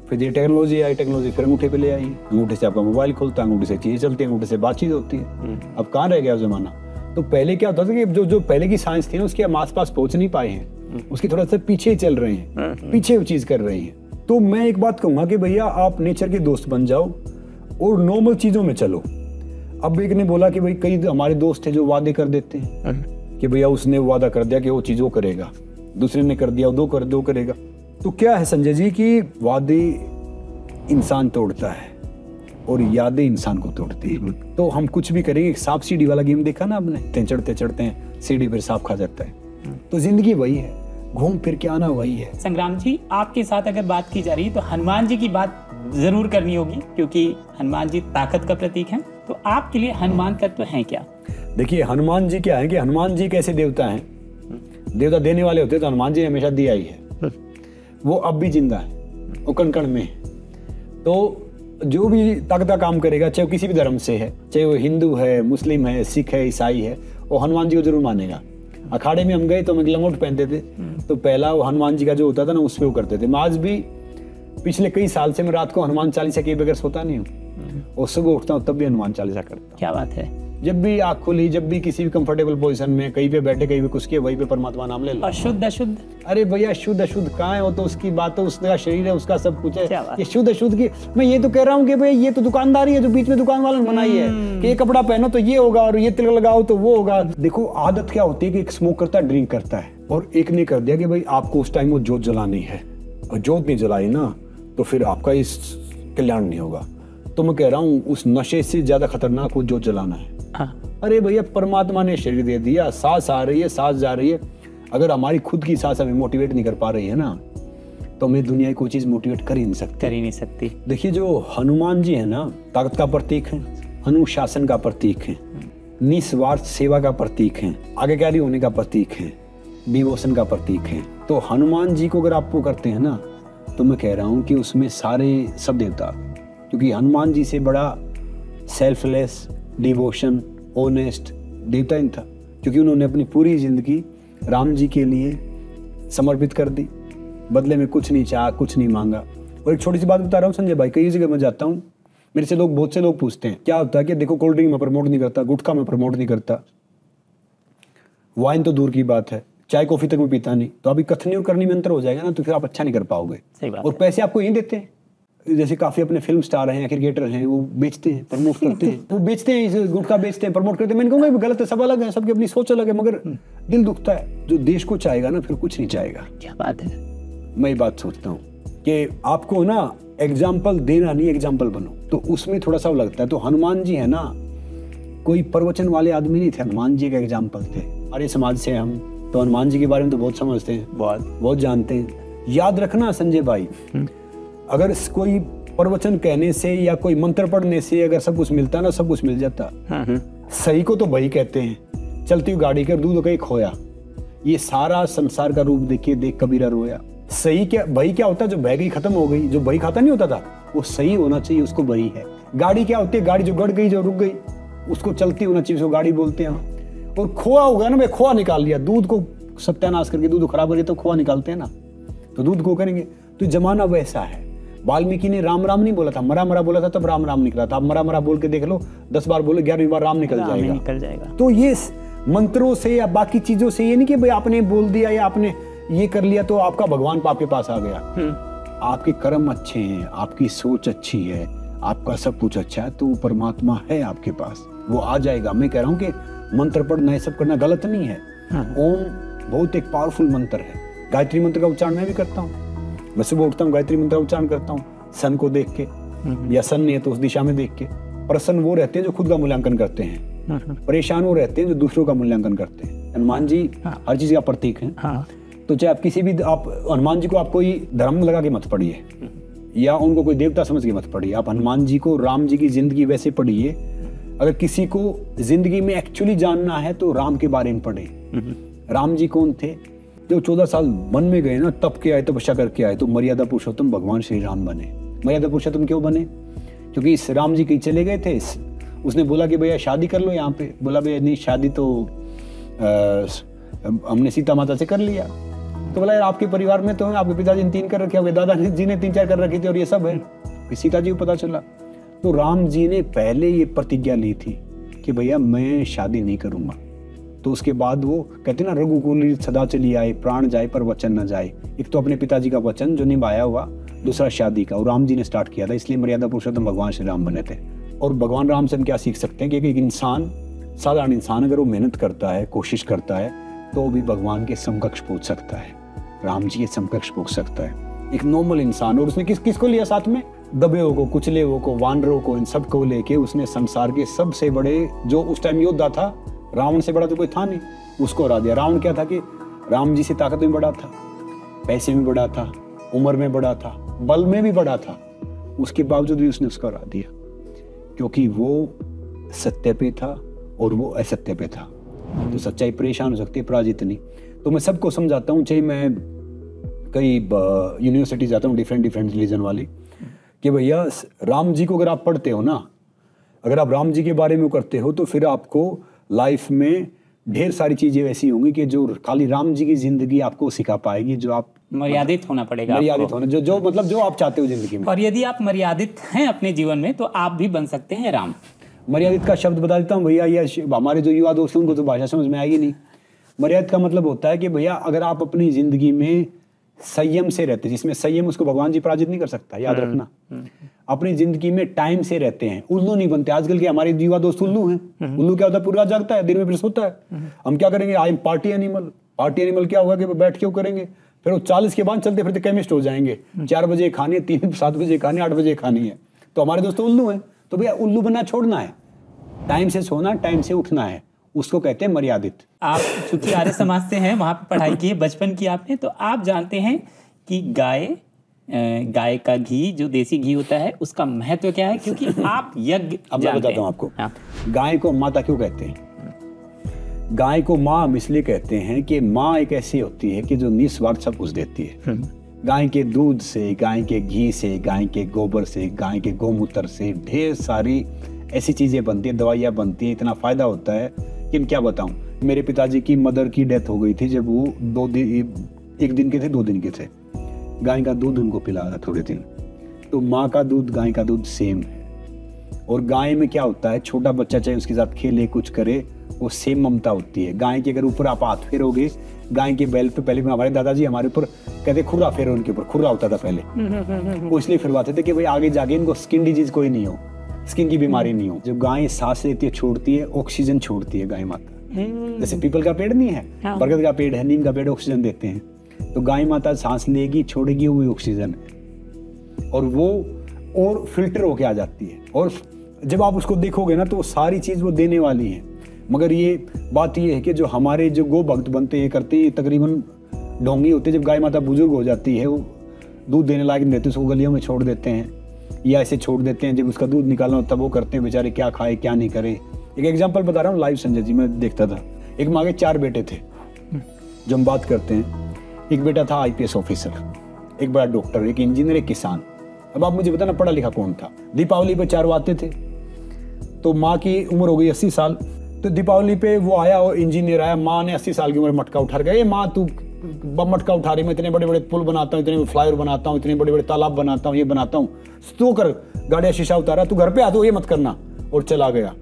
फिर ये टेक्नोलॉजी आई, टेक्नोलॉजी फिर अंगूठे पे ले आई, अंगूठे से आपका मोबाइल खुलता है, अंगूठे से चीजें चलती है, अंगूठे से बातचीत होती है। अब कहाँ रह गया जमाना। तो पहले क्या होता था कि जो पहले की साइंस थी ना उसके हम आस पास पहुंच नहीं पाए हैं, उसकी थोड़ा सा पीछे चल रहे हैं, पीछे वो चीज कर रही है। तो मैं एक बात कहूंगा कि भैया आप नेचर के दोस्त बन जाओ और नॉर्मल चीजों में चलो। अब एक ने बोला कि भाई कई हमारे दोस्त थे जो वादे कर देते हैं कि भैया उसने वादा कर दिया कि वो चीज वो करेगा, दूसरे ने कर दिया वो दो करेगा। तो क्या है संजय जी कि वादे इंसान तोड़ता है और यादें इंसान को तोड़ती है। तो हम कुछ भी करेंगे, सांप सीढ़ी वाला गेम देखा ना आपने, चढ़ते चढ़ते हैं सीढ़ी पर सांप खा जाता है। तो जिंदगी वही है, घूम फिर के आना वही है। संग्राम जी आपके साथ अगर बात की जा रही है तो हनुमान जी की बात जरूर करनी होगी, क्योंकि हनुमान जी ताकत का प्रतीक हैं। तो आपके लिए हनुमान तत्व हैं क्या? देखिए हनुमान जी क्या है कि हनुमान जी कैसे देवता हैं, देवता देने वाले होते हैं, तो हनुमान जी ने हमेशा दिया ही है। वो अब भी जिंदा है, वो कण कण में है। तो जो भी ताकत का काम करेगा, चाहे वो किसी भी धर्म से है, चाहे वो हिंदू है, मुस्लिम है, सिख है, ईसाई है, वो हनुमान जी को जरूर मानेगा। अखाड़े में हम गए तो हम लंगोट पहनते थे, तो पहला वो हनुमान जी का जो होता था ना उस पे वो करते थे। मैं आज भी पिछले कई साल से मैं रात को हनुमान चालीसा के बगैर सोता नहीं हूँ, और सुबह उठता हूँ तब भी हनुमान चालीसा करता हूँ। क्या बात है। जब भी आँख खुली, जब भी किसी भी कंफर्टेबल पोजीशन में कहीं पे बैठे, कहीं पे कुछ किए, वहीं पे परमात्मा नाम ले लो। अशुद्ध अशुद्ध, अरे भैया शुद्ध अशुद्ध कहाँ है, वो तो उसकी बात है, उसका शरीर है, उसका सब कुछ है। ये शुद्ध अशुद्ध की मैं ये तो कह रहा हूँ कि भाई ये तो दुकानदारी है जो बीच में दुकान वालों ने बनाई है कि ये कपड़ा पहनो तो ये होगा और ये तिलक लगाओ तो वो होगा। देखो आदत क्या होती है कि एक स्मोक करता है, ड्रिंक करता है, और एक ने कर दिया कि भाई आपको उस टाइम वो जोत जलानी है, और जोत नहीं जलाई ना तो फिर आपका इस कल्याण नहीं होगा। तो मैं कह रहा हूँ उस नशे से ज्यादा खतरनाक वो जोत जलाना है। अरे भैया परमात्मा ने शरीर दे दिया, सांस आ रही है, सांस जा रही है। अगर हमारी खुद की सांस हमें मोटिवेट नहीं कर पा रही है ना, तो हमें दुनिया की कोई चीज मोटिवेट कर ही नहीं सकती। देखिए जो हनुमान जी है ना, ताकत का प्रतीक है, अनुशासन का प्रतीक है, निस्वार्थ सेवा का प्रतीक है, आज्ञाकारी होने का प्रतीक है, डिवोशन का प्रतीक है। तो हनुमान जी को अगर आप वो करते हैं ना, तो मैं कह रहा हूँ कि उसमें सारे सब देवता, क्योंकि हनुमान जी से बड़ा सेल्फलेस, डिवोशन, ऑनेस्ट देवता ही था, क्योंकि उन्होंने अपनी पूरी जिंदगी राम जी के लिए समर्पित कर दी, बदले में कुछ नहीं चाहा, कुछ नहीं मांगा। और एक छोटी सी बात बता रहा हूँ संजय भाई, कई जगह मैं जाता हूँ, मेरे से बहुत से लोग पूछते हैं क्या होता है कि देखो कोल्ड ड्रिंक में प्रमोट नहीं करता, गुटखा में प्रमोट नहीं करता, वाइन तो दूर की बात है, चाय कॉफी तक में पीता नहीं। तो अभी कथनी और करनी में अंतर हो जाएगा ना, तो फिर आप अच्छा नहीं कर पाओगे। सही बात और है। पैसे आपको यही देते हैं। जैसे काफी अपने फिल्म स्टार हैं, क्रिकेटर हैं, वो बेचते हैं, प्रमोट करते हैं, वो बेचते हैं, गुटखा बेचते हैं, प्रमोट करते हैं। मैंने कहूँगा गलत है, सब अलग है, सबकी अपनी सोच अलग है, मगर दिल दुखता है। जो देश को चाहेगा ना फिर कुछ नहीं चाहेगा। क्या बात है। मैं ये बात सोचता हूँ कि आपको ना एग्जाम्पल देना नहीं, एग्जाम्पल बनो, तो उसमें थोड़ा सा लगता है। तो हनुमान जी है ना, कोई प्रवचन वाले आदमी नहीं थे, हनुमान जी का एग्जाम्पल थे। अरे समाज से हम तो हनुमान जी के बारे में तो बहुत समझते हैं, बहुत जानते हैं। याद रखना संजय भाई, अगर कोई प्रवचन कहने से या कोई मंत्र पढ़ने से अगर सब कुछ मिलता ना, सब कुछ मिल जाता। सही को तो भाई कहते हैं, चलती हुई गाड़ी कर दूध कहीं खोया, ये सारा संसार का रूप देखिए, देख कबीरा रोया। सही क्या भाई क्या होता है, जो बह गई खत्म हो गई, जो भाई खाता नहीं होता था वो सही होना चाहिए, उसको बही है। गाड़ी क्या होती है, गाड़ी जो गड़ गई, जो रुक गई, उसको चलती होना चाहिए, उसको गाड़ी बोलते हैं। और खोआ होगा ना, मैं खोआ निकाल लिया, दूध को सत्यानाश करके दूध खराब करिए तो खोआ निकालते हैं ना, तो दूध को करेंगे। तो जमाना वैसा है। वाल्मीकि ने राम राम नहीं बोला था, मरा मरा बोला था, तब राम राम निकला था। आप मरा मरा बोल के देख लो, 10 बार बोले, 11वीं बार राम निकल जाएगा। तो ये मंत्रों से या बाकी चीजों से ये नहीं कि भाई आपने बोल दिया या आपने ये कर लिया तो आपका भगवान आपके पास आ गया। आपके कर्म अच्छे हैं, आपकी सोच अच्छी है, आपका सब कुछ अच्छा है, तो परमात्मा है आपके पास, वो आ जाएगा। मैं कह रहा हूँ कि मंत्र पढ़ना, ये सब करना गलत नहीं है। ओम बहुत एक पावरफुल मंत्र है। गायत्री मंत्र का उच्चारण मैं भी करता हूँ। मैं सुबह उठता हूँ, गायत्री मंत्र का उच्चारण करता हूँ, सन को देख के, या सन नहीं है तो उस दिशा में देख के। प्रसन्न वो रहते हैं जो खुद का मूल्यांकन करते हैं। परेशान वो रहते हैं जो दूसरों का मूल्यांकन करते हैं। हनुमान जी हर चीज का प्रतीक है। तो चाहे आप किसी भी आप हनुमान जी को आप कोई धर्म लगा के मत पढ़िए या उनको कोई देवता समझ के मत पढ़िए। आप हनुमान जी को, राम जी की जिंदगी वैसे पढ़िए। अगर किसी को जिंदगी में एक्चुअली जानना है तो राम के बारे में पढ़े। राम जी कौन थे? जो 14 साल वन में गए ना, तप के आए, तपस्या करके आए, तो मर्यादा पुरुषोत्तम भगवान श्री राम बने। मर्यादा पुरुषोत्तम क्यों बने? क्योंकि इस राम जी कहीं चले गए थे। उसने बोला कि भैया शादी कर लो यहाँ पे। बोला भैया नहीं, शादी तो हमने सीता माता से कर लिया। तो बोला यार आपके परिवार में तो है, आपके पिताजी ने 3 कर रखे, आपके दादा जी ने 3-4 कर रखी थी और ये सब है। सीता जी को पता चला तो राम जी ने पहले ये प्रतिज्ञा ली थी कि भैया मैं शादी नहीं करूंगा। तो उसके बाद वो कहते ना, रघुकुल सदा चली आए, प्राण जाए पर वचन न जाए। एक तो अपने पिताजी का वचन जो निभाया हुआ, दूसरा शादी का, और राम जी ने स्टार्ट किया था। इसलिए मर्यादा पुरुषोत्तम भगवान श्री राम बने थे। और भगवान राम से हम क्या सीख सकते हैं कि एक इंसान, साधारण इंसान, अगर वो मेहनत करता है, कोशिश करता है, तो भी भगवान के समकक्ष पहुंच सकता है। राम जी के समकक्ष पहुंच सकता है एक नॉर्मल इंसान। और उसने किसको लिया साथ में? दबे को, कुचले को, वानरों को, इन सबको लेके उसने संसार के सबसे बड़े, जो उस टाइम योद्धा था, रावण से बड़ा तो कोई था नहीं, उसको हरा दिया। रावण क्या था कि राम जी से ताकत में बड़ा था, पैसे में बड़ा था, उम्र में बड़ा था, बल में भी बड़ा था। उसके बावजूद भी उसने उसको हरा दिया, क्योंकि वो सत्य पे था और वो असत्य पे था। तो सच्चाई परेशान हो सकती है, पराजित नहीं। तो मैं सबको समझाता हूँ, चाहे मैं कई यूनिवर्सिटी जाता हूँ, डिफरेंट रिलीजन वाली, कि भैया राम जी को अगर आप पढ़ते हो ना, अगर आप राम जी के बारे में करते हो, तो फिर आपको लाइफ में ढेर सारी चीजें ऐसी होंगी कि जो खाली राम जी की जिंदगी आपको सिखा पाएगी, जो आप मर्यादित होना पड़ेगा, मर्यादित होना, जो मतलब जो आप चाहते हो जिंदगी में। और यदि आप मर्यादित हैं अपने जीवन में तो आप भी बन सकते हैं राम। मर्यादित का शब्द बता देता हूँ भैया, ये हमारे जो युवा दोस्त हैं उनको तो भाषा समझ में आएगी नहीं। मर्यादित का मतलब होता है कि भैया अगर आप अपनी जिंदगी में संयम से रहते, जिसमें संयम उसको भगवान जी पराजित नहीं कर सकता, याद रखना। अपनी जिंदगी में टाइम से रहते हैं, उल्लू नहीं बनते। आजकल के हमारे युवा दोस्त उल्लू हैं। उल्लू क्या होता है? पूरा जागता है, दिन में फिर सोता है। हम क्या करेंगे? I am party animal. Party animal क्या होगा कि बैठ क्यों करेंगे? फिर वो 40 के बाद चलते फिरते केमिस्ट हो जाएंगे। 4 बजे खानी है, 7 बजे खानी है, 8 बजे खानी है। तो हमारे दोस्त उल्लू हैं। तो भैया उल्लू बनना छोड़ना है, टाइम से सोना, टाइम से उठना है, उसको कहते हैं मर्यादित। आप चूंकि आर्य समाज से हैं, वहां पे पढ़ाई की है, बचपन की आपने, तो आप जानते हैं कि गाय का घी, जो देसी घी होता है, उसका महत्व क्या है, क्योंकि आप यज्ञ अब मैं बताता हूँ आपको। गाय को माता क्यों कहते हैं? गाय को माँ हम इसलिए कहते हैं कि माँ एक ऐसी होती है कि जो निस्वार्थ सब कुछ देती है। गाय के दूध से, गाय के घी से, गाय के गोबर से, गाय के गोमूत्र से ढेर सारी ऐसी चीजें बनती है, दवाइयाँ बनती है, इतना फायदा होता है कि मैं क्या बताऊं। मेरे पिताजी की मदर की डेथ हो गई थी जब वो 1 दिन के थे, 2 दिन के थे। गाय का दूध उनको पिलाया थोड़े दिन। तो माँ का दूध, गाय का दूध सेम है। और गाय में क्या होता है, छोटा बच्चा चाहे उसके साथ खेले, कुछ करे, वो सेम ममता होती है। गाय के अगर ऊपर आप हाथ फेरोगे, गाय के बैल पे, पहले हमारे दादाजी हमारे ऊपर कहते खुर्रा फेरो, उनके ऊपर खुर्रा होता था पहले। वो इसलिए फिरवाते थे कि भाई आगे जाके इनको स्किन डिजीज कोई नहीं हो, स्किन की बीमारी नहीं हो। जब गाय सांस लेती है, छोड़ती है, ऑक्सीजन छोड़ती है गाय माता। जैसे पीपल का पेड़ नहीं है, बरगद का पेड़ है, नीम का पेड़, ऑक्सीजन देते हैं। तो गाय माता सांस लेगी, छोड़ेगी, वो ऑक्सीजन है और वो और फिल्टर होके आ जाती है। और जब आप उसको देखोगे ना, तो सारी चीज वो देने वाली है। मगर ये बात ये है कि जो हमारे जो गो भक्त बनते हैं, करते हैं, तकरीबन ढोंगी होते हैं। जब गाय माता बुजुर्ग हो जाती है, वो दूध देने लायक नहीं रहती, उसको गलियों में छोड़ देते हैं या ऐसे छोड़ देते हैं। जब उसका दूध निकालना हो तब वो करते हैं, बेचारे क्या खाए क्या नहीं करे। एक एग्जांपल बता रहा हूँ, लाइव संजय जी मैं देखता था। एक माँ के 4 बेटे थे, जो हम बात करते हैं। एक बेटा था IPS ऑफिसर, एक बड़ा डॉक्टर, एक इंजीनियर, एक किसान। अब आप मुझे बताना पढ़ा लिखा कौन था? दीपावली पे 4 आते थे। तो माँ की उम्र हो गई 80 साल। तो दीपावली पे वो आया और इंजीनियर आया, माँ ने 80 साल की उम्र मटका उठा गया, ये माँ तू मटका उठा रही, मैं इतने बड़े बड़े पुल बनाता हूँ, इतने फ्लाईओवर बनाता हूँ, इतने बड़े बड़े तालाब बनाता हूँ, ये बनाता हूँ, तू कर, गाड़ियाँ शीशा उतारा, तू घर पे आ, तो ये मत करना। और चला गया।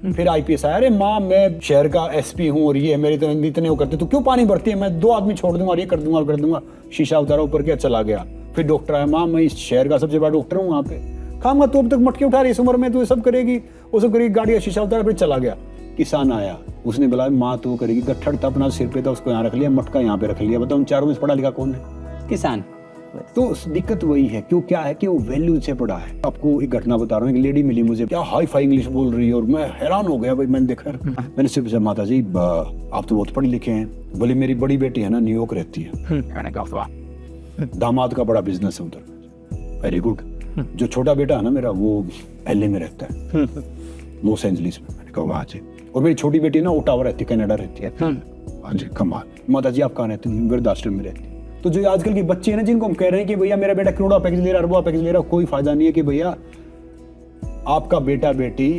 फिर IPS आया, अरे माँ मैं शहर का SP हूँ और ये मेरे तो इतने वो करते, तो क्यों पानी भरती है, मैं 2 आदमी छोड़ दूंगा और ये कर दूंगा, कर दूंगा। शीशा उतारा, ऊपर क्या, चला गया। फिर डॉक्टर आया, माँ मैं इस शहर का सबसे बड़ा डॉक्टर हूँ, वहाँ पे खाऊंगा, तो अब तक मटके उठा रही, इस उम्र में तो ये सब करेगी, वो सब करेगी, गाड़ियाँ शीशा उतारा, फिर चला गया। किसान आया, उसने बोला माँ तो करेगी, गट्ठर था अपना सिर पे था, उसको यहाँ रख लिया, मटका यहाँ पे रख लिया। बताओ 4 में पढ़ा लिखा कौन है? किसान। तो दिक्कत वही है, क्यों क्या है कि वो वैल्यू से पड़ा है। आपको एक घटना बता रहा हूँ, एक लेडी मिली मुझे, क्या हाई फाई इंग्लिश बोल रही है और मैं हैरान हो गया भाई। मैंने देखा, मैंने सिर्फ पूछा, माता जी आप तो बहुत पढ़े लिखे हैं। बोले मेरी बड़ी बेटी है ना न्यूयॉर्क रहती है। मैंने कहा वाह, दामाद का बड़ा बिजनेस है उधर, वेरी गुड। जो छोटा बेटा है ना मेरा, वो LA में रहता है, लॉस एंजलिस में। मैंने कहा वाह जी। और मेरी छोटी बेटी ना ओटावा रहती है, कनाडा रहती है। हाँ जी कमाल। माता जी आप कहाँ रहते हैं? वृद्धाश्रम में रहती है। तो जो आजकल के बच्चे हैं ना, जिनको हम कह रहे हैं कि भैया मेरा बेटा करोड़ों पैकेज ले रहा है, अरबों पैकेज ले रहा है, कोई फायदा नहीं है कि भैया आपका बेटा बेटी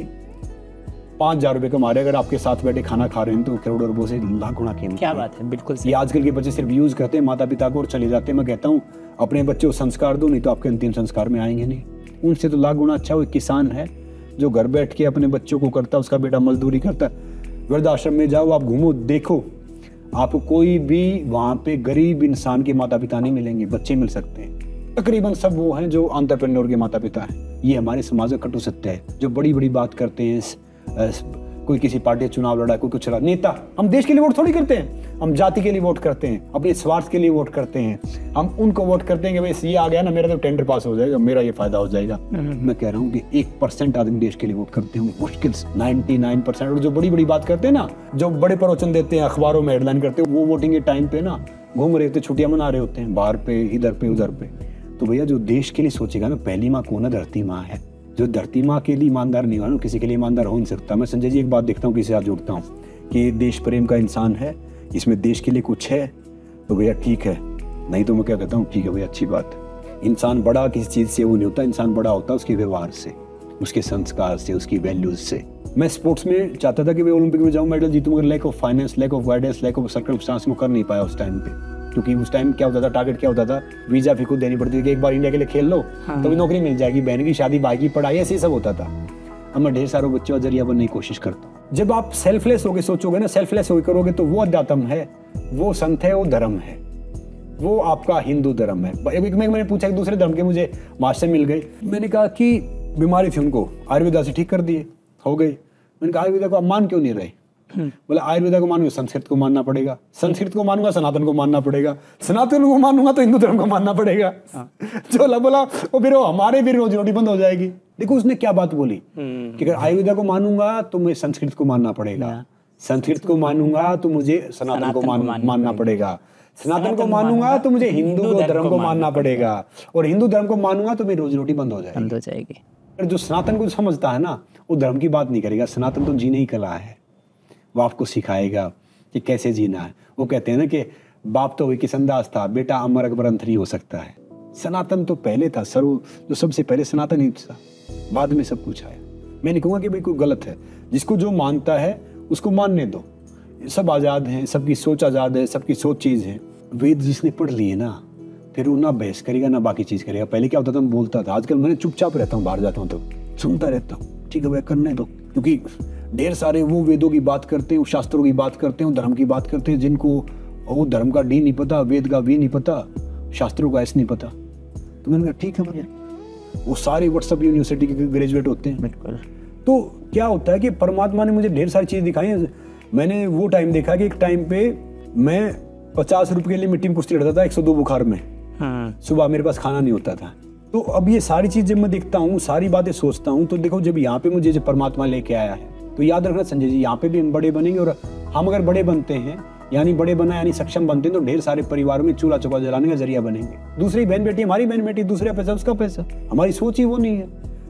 5,000 रुपए कमा रहे, अगर आपके साथ बैठे खाना खा रहे हैं तो करोड़ों अरबों से लाख गुना कीमत। क्या बात है, बिल्कुल सही। ये आजकल के बच्चे सिर्फ यूज करते हैं माता पिता को और चले जाते हैं। मैं कहता हूँ अपने बच्चे को संस्कार दो, नहीं तो आपके अंतिम संस्कार में आएंगे नहीं। उनसे तो लाख गुना अच्छा वो किसान है जो घर बैठ के अपने बच्चों को करता है, उसका बेटा मजदूरी करता है। वृद्धाश्रम में जाओ, आप घूमो, देखो, आपको कोई भी वहां पे गरीब इंसान के माता पिता नहीं मिलेंगे, बच्चे मिल सकते हैं। तकरीबन सब वो हैं जो एंटरप्रेन्योर के माता पिता हैं। ये हमारे समाज का कटु सत्य है। जो बड़ी बड़ी बात करते हैं, कोई किसी पार्टी चुनाव लड़ा, कोई कुछ लड़ा, नेता, हम देश के लिए वोट थोड़ी करते हैं, हम जाति के लिए वोट करते हैं, अपने स्वार्थ के लिए वोट करते हैं। हम उनको वोट करते हैं कि भाई ये आ गया ना, मेरा तो टेंडर पास हो जाएगा, मेरा ये फायदा हो जाएगा। मैं कह रहा हूँ कि 1% आदमी देश के लिए वोट करते हैं, मुश्किल 99%। और जो बड़ी बड़ी बात करते हैं ना, जो बड़े प्रवचन देते हैं, अखबारों में हेडलाइन करते हैं, वो वोटिंग के टाइम पे ना घूम रहे होते, छुट्टियां मना रहे होते हैं बाहर पे, इधर पे उधर पे। तो भैया जो देश के लिए सोचेगा ना, पहली माँ कौन है? धरती माँ है। जो धरती माँ के लिए ईमानदार नहीं हुआ ना, किसी के लिए ईमानदार हो नहीं सकता। मैं संजय जी एक बात देखता हूँ, किसी साथ जोड़ता हूँ कि देश प्रेम का इंसान है, इसमें देश के लिए कुछ है तो भैया ठीक है, नहीं तो मैं क्या कहता हूँ ठीक है भैया, अच्छी बात है। इंसान बड़ा किसी चीज से वो नहीं होता, इंसान बड़ा होता है उसके व्यवहार से, उसके संस्कार से, उसकी वैल्यूज से। मैं स्पोर्ट्स में चाहता था कि मैं ओलंपिक में जाऊँ, मेडल जीतूं, मगर lack of finance, lack of guidance, lack of circumstance में कर नहीं पाया उस टाइम पे। क्योंकि उस टाइम क्या होता था, टारगेट क्या होता था, वीजा फी खुद देनी पड़ती थी कि एक बार इंडिया के लिए खेल लो तो भी नौकरी मिल जाएगी, बहन की शादी, भाई की पढ़ाई, ऐसे सब होता था। अब मैं ढेर सारे बच्चों का जरिया बनने की कोशिश करता हूँ। जब आप सेल्फलेस होकर सोचोगे ना, सेल्फलेस होकर करोगे, तो वो अध्यात्म है, वो संत है, वो धर्म है, वो आपका हिंदू धर्म है। मैंने पूछा कि दूसरे धर्म के मुझे मास्टर मिल गए, मैंने कहा कि बीमारी थी उनको आयुर्वेदा से ठीक कर दिए, हो गई। मैंने कहा आयुर्वेदा को आप मान क्यों नहीं रहे? बोला आयुर्वेदा को मानूंगा संस्कृत को मानना पड़ेगा, संस्कृत को मानूंगा सनातन को मानना पड़ेगा, सनातन को मानूंगा तो हिंदू धर्म को मानना पड़ेगा। जो बोला वो फिर हमारे भी रोजी रोटी बंद हो जाएगी। देखो उसने क्या बात बोली कि अगर आयुर्वेदा को मानूंगा तो मुझे संस्कृत को मानना पड़ेगा, संस्कृत को मानूंगा तो मुझे सनातन को मानना पड़ेगा, सनातन को मानूंगा तो मुझे हिंदू धर्म को मानना पड़ेगा, और हिंदू धर्म को मानूंगा तो मेरी रोजी रोटी बंद हो जाएगी। जो सनातन को समझता है ना, वो धर्म की बात नहीं करेगा। सनातन तो जीने ही कला है, वो आपको सिखाएगा कि कैसे जीना है। वो कहते हैं ना कि बाप तो वही किसनदास था, बेटा अमर अकबर अंतरी हो सकता है। सनातन तो पहले था, जो सबसे पहले सनातन ही था, बाद में सब कुछ आया। मैं नहीं कहूँगा कि भाई कोई गलत है, जिसको जो मानता है उसको मानने दो, सब आज़ाद हैं, सबकी सोच आज़ाद है, सबकी सोच चीज़ है। वेद जिसने पढ़ लिए ना, फिर वो ना बहस करेगा ना बाकी चीज़ करेगा। पहले क्या होता था, मैं बोलता था, आजकल मैं चुपचाप रहता हूँ, बाहर जाता हूँ तो सुनता रहता हूँ, ठीक है भैया करने दो। क्योंकि ढेर सारे वो वेदों की बात करते हैं, शास्त्रों की बात करते हैं, धर्म की बात करते हैं, जिनको वो धर्म का डी नहीं पता, वेद का वी नहीं पता, शास्त्रों का एस नहीं पता। तो मैंने कहा ठीक है भैया, वो सारे व्हाट्सएप यूनिवर्सिटी के ग्रेजुएट होते हैं। बिल्कुल। तो क्या होता है कि परमात्मा ने मुझे ढेर सारी चीज़ दिखाई है। मैंने वो टाइम देखा कि एक टाइम पे मैं 50 रुपए के लिए मिट्टी में कुश्ती लड़ता था 102 बुखार में। सुबह मेरे पास खाना नहीं होता था। तो अब ये सारी चीज़ जब मैं देखता हूँ, सारी बातें सोचता हूँ, तो देखो जब यहाँ पे मुझे जब परमात्मा लेके आया है, तो याद रखना संजय जी, यहाँ पे भी हम बड़े बनेंगे। और हम अगर बड़े बनते हैं, यानी बड़े बना यानी सक्षम बनते हैं, तो ढेर सारे परिवारों में चूल्हा चौका जलाने का जरिया बनेंगे। दूसरी बहन बेटी हमारी बहन बेटी, दूसरा पैसा उसका पैसा। हमारी सोच ही वो नहीं है।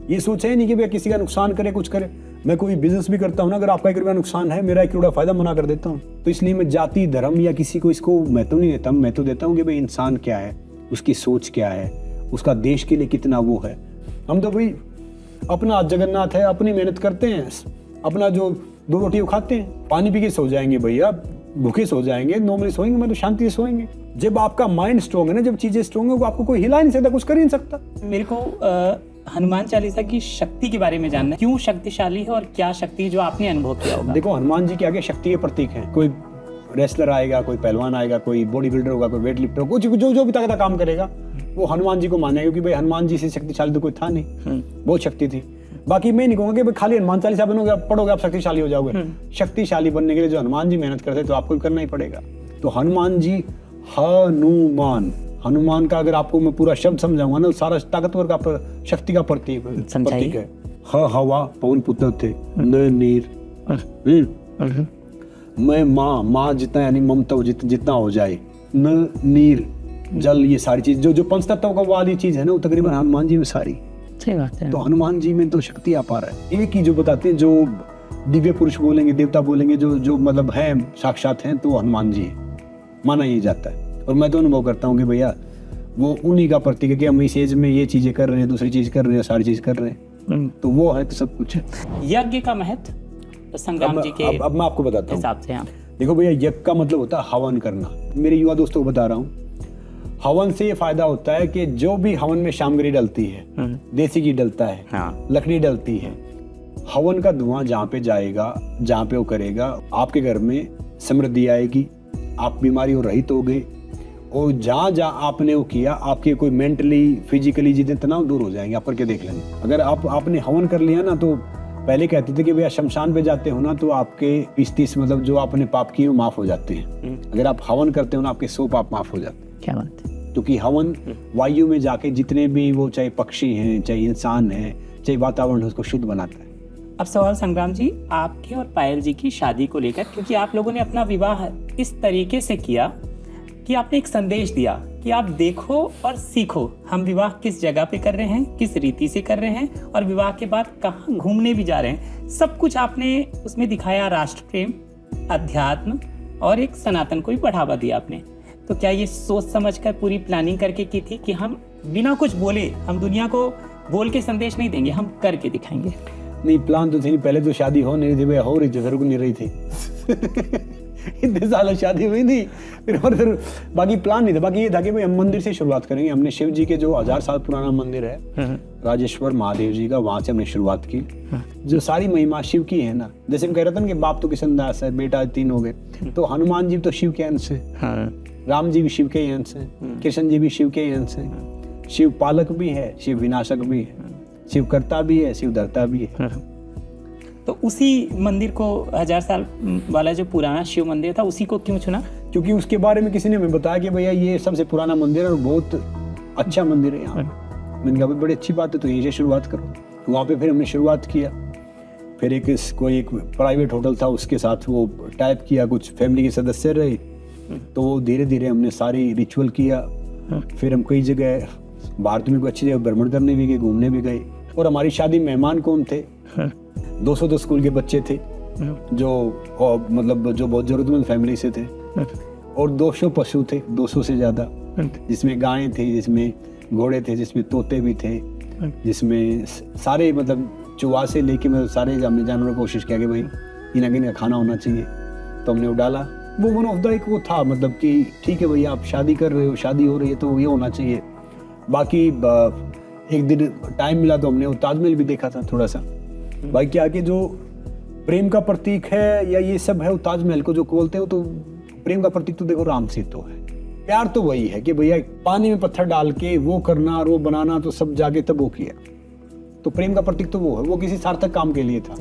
ये सोच है नहीं कि भैया किसी का नुकसान करे, कुछ करे। मैं कोई बिजनेस भी करता हूँ ना, अगर आपका 1 रुपया नुकसान है, मेरा 1 रुपया फायदा मना कर देता हूँ। तो इसलिए मैं जाति धर्म या किसी को इसको महत्व नहीं देता। मैं तो देता हूँ कि भाई इंसान क्या है, उसकी सोच क्या है, उसका देश के लिए कितना वो है। हम तो भाई अपना जगन्नाथ है, अपनी मेहनत करते हैं, अपना जो 2 रोटी खाते हैं, पानी पी के सो जाएंगे भैया, भूखे सो जाएंगे, नॉर्मली सोएंगे, मतलब शांति से सोएंगे। जब आपका माइंड स्ट्रॉन्ग है ना, जब चीजें स्ट्रॉन्ग है, वो आपको कोई हिला नहीं सकता, कुछ कर ही नहीं सकता। मेरे को हनुमान चालीसा की शक्ति के बारे में जानना है, क्यों शक्तिशाली है और क्या शक्ति जो आपने अनुभव किया होगा? देखो हनुमान जी के आगे शक्ति के प्रतीक है। कोई रेसलर आएगा, कोई पहलवान आएगा, कोई बॉडी बिल्डर होगा, कोई वेट लिफ्टर होगा, कुछ जो भी ताकत काम करेगा वो हनुमान जी को मानेगा, क्योंकि भाई हनुमान जी से शक्तिशाली तो कोई था नहीं, बहुत शक्ति थी। बाकी मैं नहीं कहूँगा कि खाली हनुमान चालीसा बनोगे, आप पढ़ोगे, आप शक्तिशाली हो जाओगे। शक्तिशाली बनने के लिए जो हनुमान जी मेहनत करते तो आपको करना ही पड़ेगा। तो हनुमान जी, हनुमान, हनुमान का अगर आपको मैं पूरा शब्द समझाऊंगा ना, सारा ताकतवर का शक्ति का प्रतीक है। ह हवा पवन पुत्र थे, न नीर, मैं माँ जितना यानी ममता जितना हो जाए, न नीर जल, ये सारी चीज जो पंच तत्वों का वाली चीज है ना, वो तकरीबन हनुमान जी में सारी। सही बात है। तो हनुमान जी में तो शक्ति अपार है। एक ही जो बताते हैं, जो दिव्य पुरुष बोलेंगे, देवता बोलेंगे, जो मतलब है साक्षात हैं, तो हनुमान जी माना ही जाता है। और मैं तो अनुभव करता हूँ कि भैया वो उन्हीं का प्रतीक है कि हम इस एज में ये चीजें कर रहे हैं, दूसरी चीज कर रहे हैं, सारी चीज कर रहे हैं, तो वो है तो सब कुछ है। यज्ञ का महत्व संग्राम जी के अब मैं आपको बताता हूँ हिसाब से। देखो भैया, यज्ञ का मतलब होता है हवन करना। मेरे युवा दोस्तों को बता रहा हूँ, हवन से ये फायदा होता है कि जो भी हवन में सामग्री डलती है, देसी घी डलता है, लकड़ी डलती है, हवन का धुआं जहाँ पे जाएगा, जहाँ पे वो करेगा, आपके घर में समृद्धि आएगी, आप बीमारियों रहित हो गए, और जहाँ जहाँ आपने वो किया, आपके कोई मेंटली फिजिकली जितने तनाव दूर हो जाएंगे। आप करके देख लेंगे। अगर आपने हवन कर लिया ना, तो पहले कहते थे कि भैया शमशान पे जाते हो ना, तो आपके 20-30 मतलब जो आपने पाप किए वो माफ हो जाते हैं। अगर आप हवन करते हो ना, आपके 100 पाप माफ हो जाते हैं। क्या बात है। क्योंकि हवन वायु में जाके जितने भी वो, चाहे पक्षी हैं, चाहे इंसान है, चाहे वातावरण है, उसको शुद्ध बनाता है। अब सवाल संग्राम जी आपके और पायल जी की शादी को लेकर, क्योंकि आप लोगों ने अपना विवाह इस तरीके से किया कि आपने एक संदेश दिया कि आप देखो और सीखो, हम विवाह किस जगह पे कर रहे हैं, किस रीति से कर रहे हैं, और विवाह के बाद कहाँ घूमने भी जा रहे हैं, सब कुछ आपने उसमें दिखाया। राष्ट्र प्रेम, अध्यात्म और एक सनातन को भी बढ़ावा दिया आपने। तो क्या ये सोच समझकर पूरी प्लानिंग करके की थी कि हम बिना कुछ बोले, हम दुनिया को बोल के संदेश नहीं देंगे, हम करके दिखाएंगे? नहीं, प्लान तो थी। पहले तो शादी हो नहीं रही थी भैया, हो रही थी, फिर रुक नहीं रही थी। इतने साल शादी हुई थी, फिर बाकी प्लान नहीं था। बाकी ये था कि भाई हम मंदिर से शुरुआत करेंगे। हमने शिव जी के जो 1000 साल पुराना मंदिर है, राजेश्वर महादेव जी का, वहां से हमने शुरुआत की। जो सारी महिमा शिव की है ना, जैसे हम कह रहे थे ना कि बाप तो किशन दास है, बेटा 3 हो गए, तो हनुमान जी तो शिव के अंश है, राम जी भी शिव के ही अंश है, कृष्ण जी भी शिव के ही अंश है। शिव पालक भी है, शिव विनाशक भी है, शिव करता भी है, शिव धरता भी है। तो उसी मंदिर को 1000 साल वाला जो पुराना शिव मंदिर था, उसी को क्यों चुना? क्योंकि उसके बारे में किसी ने हमें बताया कि भैया ये सबसे पुराना मंदिर है और बहुत अच्छा मंदिर है यहाँ। मैंने कहा बड़ी अच्छी बात है, तो यहीं से शुरुआत करो। वहाँ पे फिर हमने शुरुआत किया। फिर एक प्राइवेट होटल था, उसके साथ वो टाइप किया, कुछ फैमिली के सदस्य रहे, तो वो धीरे धीरे हमने सारी रिचुअल किया। फिर हम कई जगह भारत में कोई अच्छी जगह भ्रमण करने भी गए, घूमने भी गए। और हमारी शादी मेहमान कौन थे? 200 स्कूल के बच्चे थे, जो मतलब जो बहुत जरूरतमंद फैमिली से थे, और 200 पशु थे, 200 से ज्यादा, जिसमें गायें थी, जिसमें घोड़े थे, जिसमें तोते भी थे, जिसमें सारे मतलब चुहा से लेके मतलब सारे हमने जानवरों को कोशिश किया कि भाई इन का खाना होना चाहिए। तो हमने वो डाला। वो वन ऑफ द एक वो था, मतलब कि ठीक है भैया आप शादी कर रहे हो, शादी हो रही है तो ये होना चाहिए। बाकी एक दिन टाइम मिला तो हमने वो ताजमहल भी देखा था थोड़ा सा। भाई क्या कि जो प्रेम का प्रतीक है या ये सब है, वो ताजमहल को जो बोलते हो, तो प्रेम का प्रतीक तो देखो राम सेतु है। प्यार तो वही है कि भैया पानी में पत्थर डाल के वो करना और वो बनाना, तो सब जाके तब वो किया। तो प्रेम का प्रतीक तो वो है, वो किसी सार्थक काम के लिए था।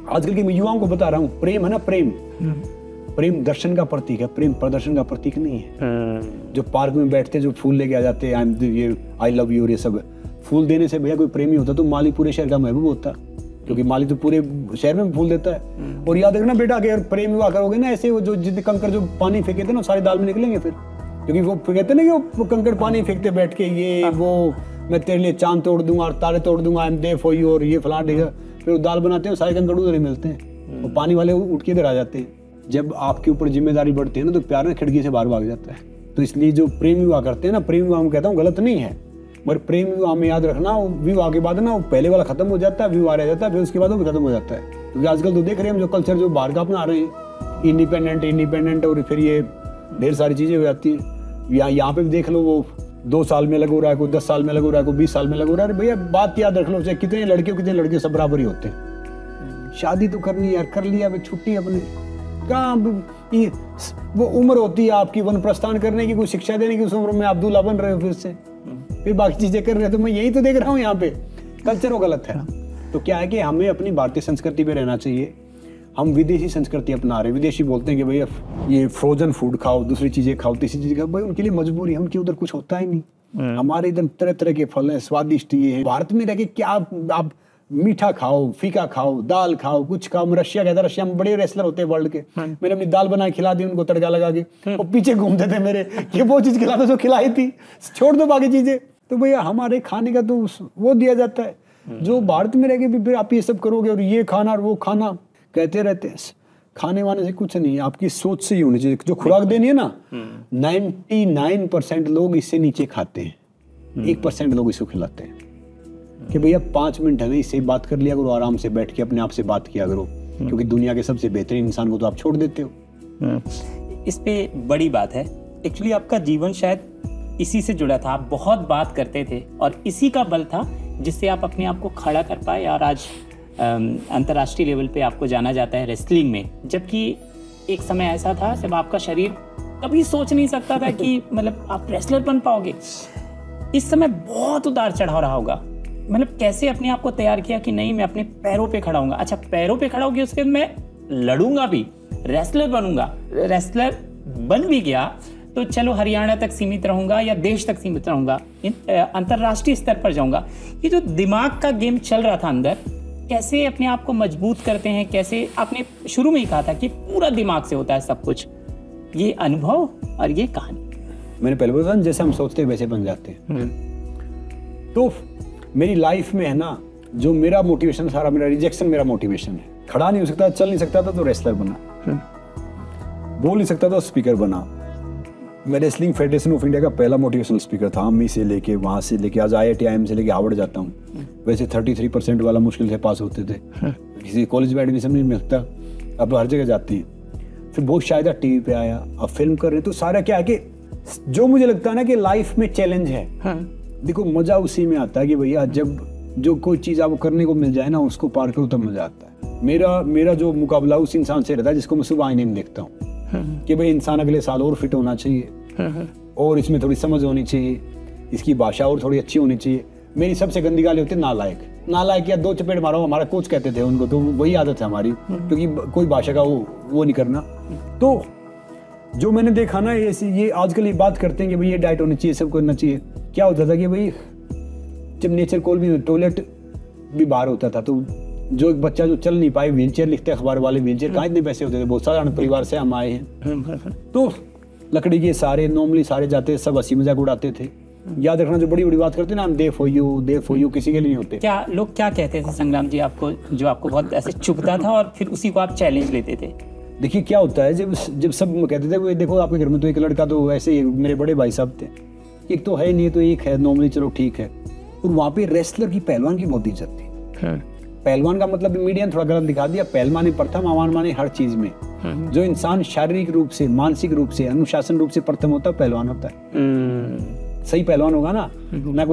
आजकल के मैं युवाओं को बता रहा हूँ, प्रेम है ना, प्रेम दर्शन का प्रतीक है, प्रेम प्रदर्शन का प्रतीक नहीं है। जो पार्क में बैठते जो फूल लेके आ जाते हैं, आई लव यू, ये सब फूल देने से भैया कोई प्रेमी होता तो माली पूरे शहर का महबूब होता, क्योंकि माली तो पूरे शहर में फूल देता है। और याद रखना बेटा, अगर प्रेम विवाह करोगे ना ऐसे, वो जो जितने कंकड़ जो पानी फेंके थे ना, सारे दाल में निकलेंगे फिर। क्योंकि वो कहते ना कि वो कंकड़ पानी फेंकते बैठ के, ये वो मैं तेरे लिए चांद तोड़ दूंगा और तारे तोड़ दूंगा, I am there for you, और ये फलां देगा। फिर वो दाल बनाते हैं, सारे कंकड़ उधर ही मिलते हैं, वो पानी वाले उठ के इधर आ जाते हैं। जब आपके ऊपर जिम्मेदारी बढ़ती है ना, तो प्यार ना खिड़की से बाहर भाग जाता है। तो इसलिए जो प्रेम विवाह करते हैं ना, प्रेम विवाह में कहता हूँ गलत नहीं है, मगर प्रेम विवाह में याद रखना, विवाह के बाद ना वो पहले वाला खत्म हो जाता है, विवाह रह जाता है, फिर उसके बाद वो भी खत्म हो जाता है। क्योंकि आजकल तो देख रहे हैं हम जो कल्चर जो बाहर का अपना रहे हैं, इंडिपेंडेंट, और फिर ये ढेर सारी चीजें हो जाती है। यहाँ पे भी देख लो, वो 2 साल में लग हो रहा है, कोई 10 साल में लग हो रहा है, कोई 20 साल में लग हो रहा है। भैया बात याद रख लो, चाहे कितने लड़के सब बराबर ही होते हैं। शादी तो करनी यार, कर लिया, छुट्टी अपनी कहाँ, वो उम्र होती है आपकी वन प्रस्थान करने की, कोई शिक्षा देने की, उस उम्र में आप दूल्हा बन रहे हो, फिर बाकी चीजें कर रहे हो। तो मैं यही तो देख रहा हूँ यहाँ पे, कल्चर वो गलत है। तो क्या है कि हमें अपनी भारतीय संस्कृति पे रहना चाहिए। हम विदेशी संस्कृति अपना रहे हैं। विदेशी बोलते हैं कि भैया ये फ्रोजन फूड खाओ, दूसरी चीजें खाओ, तीसरी चीजें खाओ। भाई उनके लिए मजबूरी है, उनके उधर कुछ होता ही नहीं। हमारे इधर तरह तरह के फल हैं, स्वादिष्ट ये है। भारत में रह के क्या आप मीठा खाओ, फीका खाओ, दाल खाओ, कुछ खाओ। रशिया गया था, रशिया में बड़े रेसलर होते हैं वर्ल्ड के। मैंने अपनी दाल बना के खिला दी उनको तड़का लगा के, और पीछे घूमते थे मेरे कि वो चीज खिला दो जो खिलाई थी, छोड़ दो बाकी चीजें। तो भैया हमारे खाने का तो वो दिया जाता है। जो भारत में रह के भी फिर आप ये सब करोगे और ये खाना और वो खाना कहते रहते हैं। खाने वाने से कुछ नहीं, आपकी सोच से ही होनी चाहिए। जो खुराक देनी है ना, 99% लोग इससे नीचे खाते हैं, 1% लोग इसको खिलाते हैं कि भैया 5 मिनट है ना, इससे बात कर लिया करो, आराम से बैठ के अपने आप से बात किया करो, क्योंकि दुनिया के सबसे बेहतरीन इंसान को तो आप छोड़ देते हो। इस पे बड़ी बात है। एक्चुअली आपका जीवन शायद इसी से जुड़ा था, आप बहुत बात करते थे और इसी का बल था जिससे आप अपने आप को खड़ा कर पाए और आज अंतर्राष्ट्रीय लेवल पे आपको जाना जाता है रेसलिंग में। जबकि एक समय ऐसा था जब आपका शरीर कभी सोच नहीं सकता था कि मतलब आप रेसलर बन पाओगे। इस समय बहुत उतार चढ़ाव रहा होगा, मतलब कैसे अपने आप को तैयार किया कि नहीं मैं अपने पैरों पे खड़ा होऊंगा। अच्छा, पैरों पे खड़ा होगी, उसके बाद मैं लड़ूंगा भी, रेसलर बनूंगा। रेसलर बन भी गया तो चलो हरियाणा तक सीमित रहूंगा या देश तक सीमित रहूंगा, अंतर्राष्ट्रीय स्तर पर जाऊंगा। ये जो दिमाग का गेम चल रहा था अंदर, कैसे अपने आप को मजबूत करते हैं, कैसे आपने शुरू में ही कहा था कि पूरा दिमाग से होता है सब कुछ, ये अनुभव और ये कहानी। मैंने पहले बोला था जैसे हम सोचते हैं वैसे बन जाते हैं। तो मेरी लाइफ में है ना, जो मेरा मोटिवेशन सारा, मेरा रिजेक्शन मेरा मोटिवेशन है। खड़ा नहीं हो सकता, चल नहीं सकता था तो रेसलर बना, बोल नहीं सकता था स्पीकर बना। मैं रेसलिंग फेडरेशन ऑफ इंडिया का पहला मोटिवेशनल स्पीकर था। अम्मी से लेके वहाँ से लेके आज IIT से लेके हार्वर्ड जाता हूँ। वैसे 33% वाला मुश्किल से पास होते थे, किसी कॉलेज में एडमिशन नहीं मिलता, अब हर जगह जाती है। फिर बहुत शायद टीवी पे आया, अब फिल्म कर रहे हैं। तो सारा क्या है कि जो मुझे लगता है ना कि लाइफ में चैलेंज है, देखो मजा उसी में आता है कि भैया जब जो कोई चीज आपको करने को मिल जाए ना, उसको पार करो तब मजा आता है। मेरा जो मुकाबला उस इंसान से रहता है जिसको मैं सुबह आईने में देखता हूँ कि भाई इंसान अगले साल और फिट होना चाहिए और इसमें थोड़ी समझ होनी चाहिए, इसकी भाषा और थोड़ी अच्छी होनी चाहिए। मेरी सबसे गंदी गाली होती है नालायक या 2 चपेट मारो, हमारा कोच कहते थे उनको। तो वही आदत है हमारी, क्योंकि कोई भाषा का वो नहीं करना। तो जो मैंने देखा ना, ये आजकल ये बात करते हैं कि भाई ये डाइट होनी चाहिए, सब करना चाहिए। क्या होता था कि भाई जब नेचर कॉल भी, टॉयलेट भी बाहर होता था, तो जो एक बच्चा जो चल नहीं पाए, व्हीलचेयर लिखते अखबार वाले, व्हीलचेयर कहाँ इतने पैसे होते थे, बहुत साधारण परिवार से हम आए हैं। तो लकड़ी के सारे नॉर्मली सारे जाते, सब हंसी मजाक उड़ाते थे। याद रखना, जो बड़ी बड़ी बात करते ना, हम दे फॉर यू किसी के लिए नहीं होते। क्या लोग क्या कहते थे संग्राम जी आपको, जो आपको बहुत ऐसे चुभता था और फिर उसी को आप चैलेंज लेते थे? देखिए क्या होता है, जब सब कहते थे देखो आपके घर में तो एक लड़का तो ऐसे ही, मेरे बड़े भाई साहब थे, एक तो है नहीं तो एक है नॉर्मली, चलो ठीक है। और वहाँ पे रेसलर की, पहलवान की बहुत इज्जत थी। पहलवान का मतलब मीडिया ने थोड़ा गलत दिखा दिया। पहलवान प्रथम, अमान माने हर चीज में। जो इंसान शारीरिक रूप से, मानसिक रूप से, अनुशासन रूप से प्रथम होता है, पहलवान होता है। सही पहलवान होगा ना, ना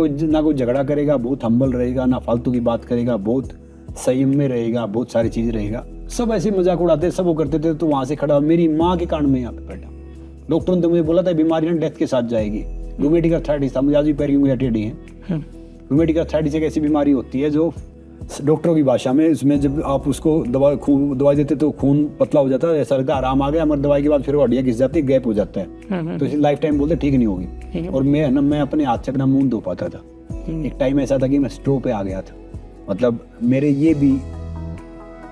कोई झगड़ा करेगा, बहुत हम्बल रहेगा, ना फालतू की बात करेगा, बहुत संयम में रहेगा, बहुत सारी चीज रहेगा। सब ऐसे मजाक उड़ाते, सब वो करते थे। तो वहां से खड़ा, मेरी माँ के कारण में यहाँ पे बैठा। डॉक्टर ने तो मुझे बोला था बीमारी ना डेथ के साथ जाएगी। रूमेटिक अर्थराइटिस था, मुझे आज भी पैर की उंगलियां टेढ़ी हैं। रूमेटिक अर्थराइटिस एक ऐसी बीमारी होती है जो डॉक्टरों की भाषा में, इसमें जब आप उसको दवाई देते तो खून पतला हो जाता है, ऐसा लगता है आराम आ गया, मगर दवाई के बाद फिर वो हड्डियां घिस जाती है, गैप हो जाता है, तो इसे लाइफ टाइम बोलते ठीक नहीं होगी। और मैं अपने हाथ से अपना मुंह धो पाता था। एक टाइम ऐसा था कि मैं स्ट्रोक पे आ गया था, मतलब मेरे ये भी,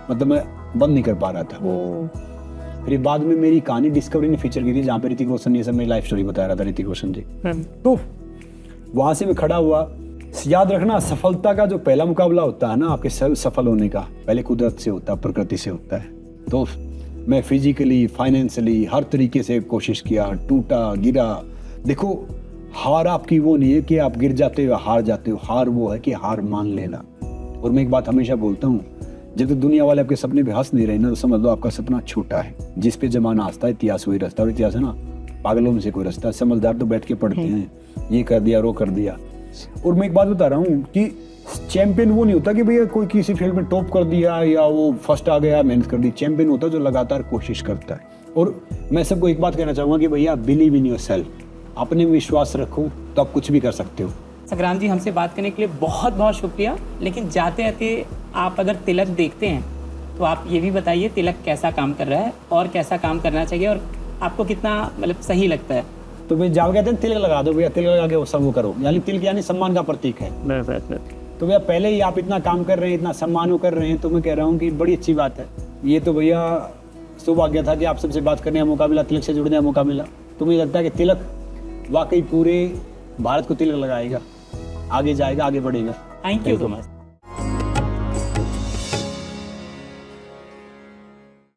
मतलब मैं बंद नहीं कर पा रहा था। फिर बाद में मेरी कहानी डिस्कवरी ने फीचर की थी, जहाँ पे ऋतिक रोशन ये सब मेरी लाइफ स्टोरी बता रहा था, ऋतिक रोशन जी। तो वहां से मैं खड़ा हुआ। याद रखना, सफलता का जो पहला मुकाबला होता है ना, आपके सफल होने का, पहले कुदरत से होता है, प्रकृति से होता है। तो मैं फिजिकली, फाइनेंशियली, हर तरीके से कोशिश किया, टूटा, गिरा। देखो हार आपकी वो नहीं है कि आप गिर जाते हो, हार जाते हो। हार वो है कि हार मान लेना। और मैं एक बात हमेशा बोलता हूँ, जब तक दुनिया वाले आपके सपने पे हंस नहीं रहे ना, तो समझ लो आपका सपना छोटा है। जिस पे जमाना हंसता है, इतिहास वही रास्ता। और इतिहास है ना, पागलों में से कोई रास्ता। समझदार तो बैठ के पढ़ते हैं, ये कर दिया, वो कर दिया। और मैं एक बात बता रहा हूँ कि चैंपियन वो नहीं होता कि भैया कोई किसी फील्ड में टॉप कर दिया या वो फर्स्ट आ गया, मेहनत कर दी। चैंपियन होता है जो लगातार कोशिश करता है। और मैं सबको एक बात कहना चाहूँगा कि भैया बिलीव इन योरसेल्फ, अपने में विश्वास रखो तो आप कुछ भी कर सकते हो। संग्राम जी, हमसे बात करने के लिए बहुत बहुत शुक्रिया। लेकिन जाते जाते आप अगर तिलक देखते हैं तो आप ये भी बताइए तिलक कैसा काम कर रहा है और कैसा काम करना चाहिए और आपको कितना मतलब सही लगता है। तो भाई जाओ कहते हैं तिलक लगा दो भैया, तिलक लगा के वो सब वो करो, यानी तिलक यानी सम्मान का प्रतीक है। तो भैया पहले ही आप इतना काम कर रहे हैं, इतना सम्मान कर रहे हैं, तो मैं कह रहा हूँ कि बड़ी अच्छी बात है। ये तो भैया सौभाग्य था कि आप सबसे बात करने का मौका मिला, तिलक से जुड़ने का मौका मिला। तो मुझे लगता है कि तिलक वाकई पूरे भारत को तिलक लगाएगा, आगे जाएगा, आगे बढ़ेगा। Thank you so much.